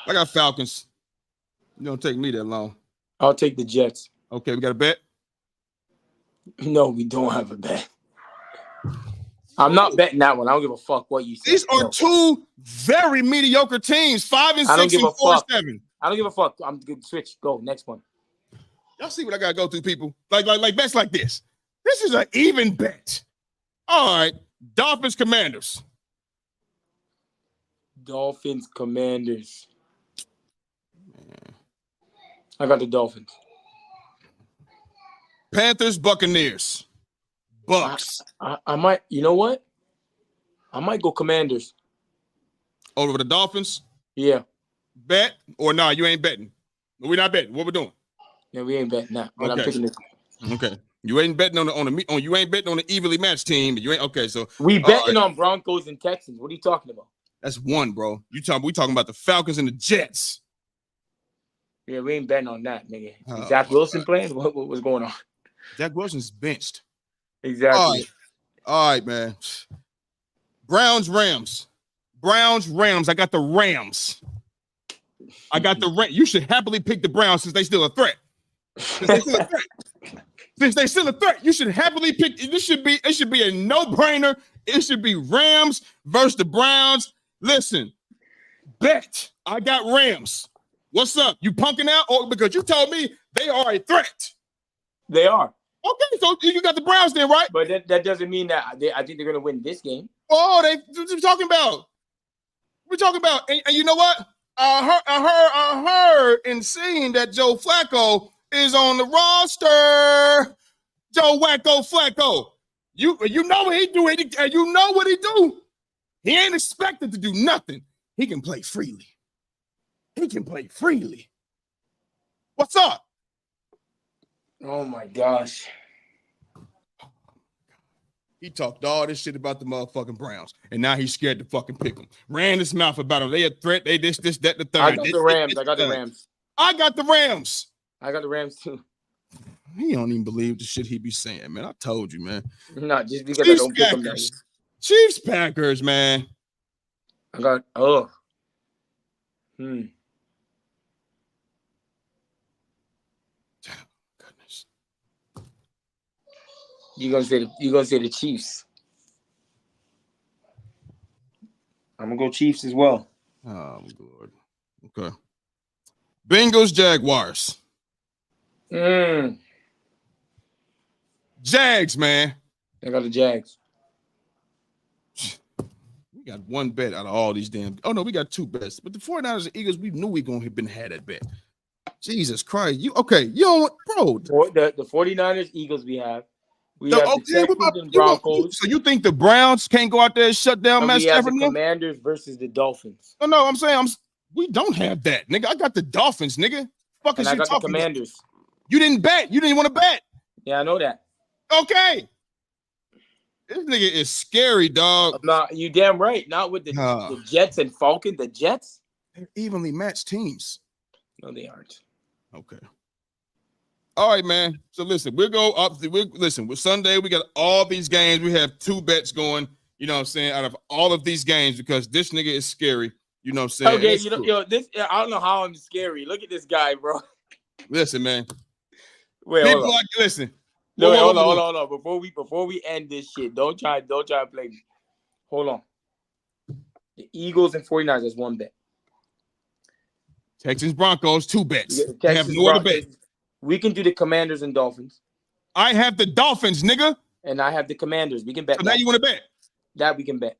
got Falcons. It don't take me that long. I'll take the Jets. Okay, we got a bet? No, we don't have a bet. I'm not betting that one. I don't give a fuck what you say. These are two very mediocre teams. 5 and 6 and 4-7. I don't give a fuck. I'm good. Switch. Go. Next one. Y'all see what I gotta go through, people? Like bets like this. This is an even bet. All right. Dolphins Commanders. Man. I got the Dolphins. Panthers Buccaneers. Bucks. I might, you know what? I might go Commanders. Over the Dolphins? Yeah. Bet or nah, you ain't betting. We're not betting. What we doing? Yeah, we ain't betting that. But okay. I'm picking this. Okay. You ain't betting you ain't betting on the evenly matched team. You ain't okay. So we betting on Broncos and Texans. What are you talking about? That's one, bro. We talking about the Falcons and the Jets. Yeah, we ain't betting on that, nigga. Zach Wilson playing? What was going on? Zach Wilson's benched. Exactly. All right, man. Browns, Rams. I got the Rams. You should happily pick the Browns since they still a threat. Since they still a threat, you should happily pick. It should be a no-brainer. It should be Rams versus the Browns. Listen, bet. I got Rams. What's up? You punking out? Or because you told me they are a threat. They are. Okay, so you got the Browns then, right? But that doesn't mean that I think they're going to win this game. Oh, we're talking about. We're talking about, and you know what? I heard and seen that Joe Flacco is on the roster. Joe Flacco. You know what he do, and you know what he do. He ain't expected to do nothing. He can play freely. What's up? Oh my gosh. He talked all this shit about the motherfucking Browns, and now he's scared to fucking pick them. Ran his mouth about them. They a threat. They this, that, the third. I got the Rams. I got the Rams. I got the Rams. I got the Rams too. He don't even believe the shit he be saying, man. I told you, man. Not just because Chiefs, I don't pick them. Packers. Chiefs, Packers, man. I got Goodness. You gonna say the Chiefs? I'm gonna go Chiefs as well. Oh Lord. Okay. Bengals, Jaguars. Jags, man. I got the Jags. We got one bet out of all these damn. Oh no, we got two bets. But the 49ers and Eagles, we knew we gonna have been had that bet. Jesus Christ. You don't, bro. The 49ers, Eagles we have. We have the Texans and Broncos. So you think the Browns can't go out there and shut down Matt We have Stafford? the Commanders versus the Dolphins. No, I'm saying we don't have that, nigga. I got the Dolphins, nigga. Fuck is And I you got the talking Commanders. about? You didn't bet. You didn't want to bet. Yeah, I know that. Okay. This nigga is scary, dog. You damn right. Not with the Jets and Falcons. The Jets? They're evenly matched teams. No, they aren't. Okay. All right, man. So listen, we'll go up. With Sunday, we got all these games. We have two bets going, you know what I'm saying, out of all of these games because this nigga is scary. You know what I'm saying? Okay, I don't know how I'm scary. Look at this guy, bro. Listen, man. Wait, hold on. Listen. No, wait, hold on. Before we end this shit, don't try to play me. Hold on. The Eagles and 49ers is one bet. Texans, Broncos, two bets. I have no other bet. We can do the Commanders and Dolphins. I have the Dolphins, nigga. And I have the Commanders. We can bet. So now you want to bet? That we can bet.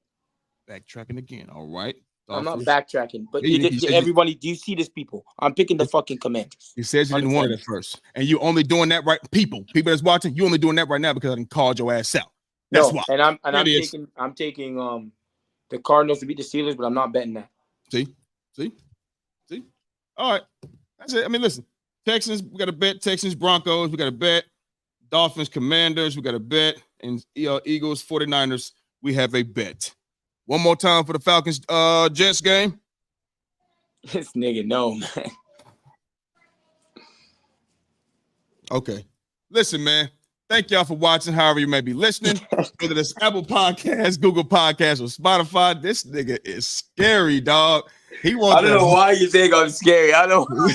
Backtracking again. All right. I'm not backtracking, but everybody, do you see this, people? I'm picking the fucking Commanders. He says you didn't want it at first, and you only doing that right. People that's watching, you only doing that right now because I didn't call your ass out. That's why. And I'm taking the Cardinals to beat the Steelers, but I'm not betting that. See. All right, that's it. I mean, listen, Texans, we got a bet. Texans, Broncos, we got a bet. Dolphins, Commanders, we got a bet, and Eagles, 49ers, we have a bet. One more time for the Falcons Jets game. This nigga, no, man. Okay. Listen, man. Thank y'all for watching, however you may be listening. Whether it's Apple Podcasts, Google Podcasts, or Spotify, this nigga is scary, dog. I don't know why you think I'm scary. I don't know.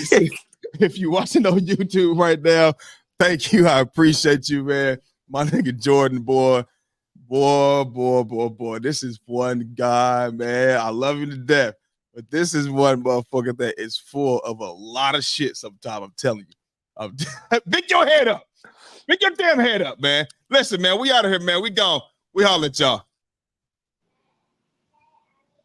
If you're watching on YouTube right now, thank you. I appreciate you, man. My nigga Jordan, boy. This is one guy, man. I love you to death. But this is one motherfucker that is full of a lot of shit sometimes, I'm telling you. Pick your head up. Pick your damn head up, man. Listen, man, we out of here, man. We gone. We holler at y'all.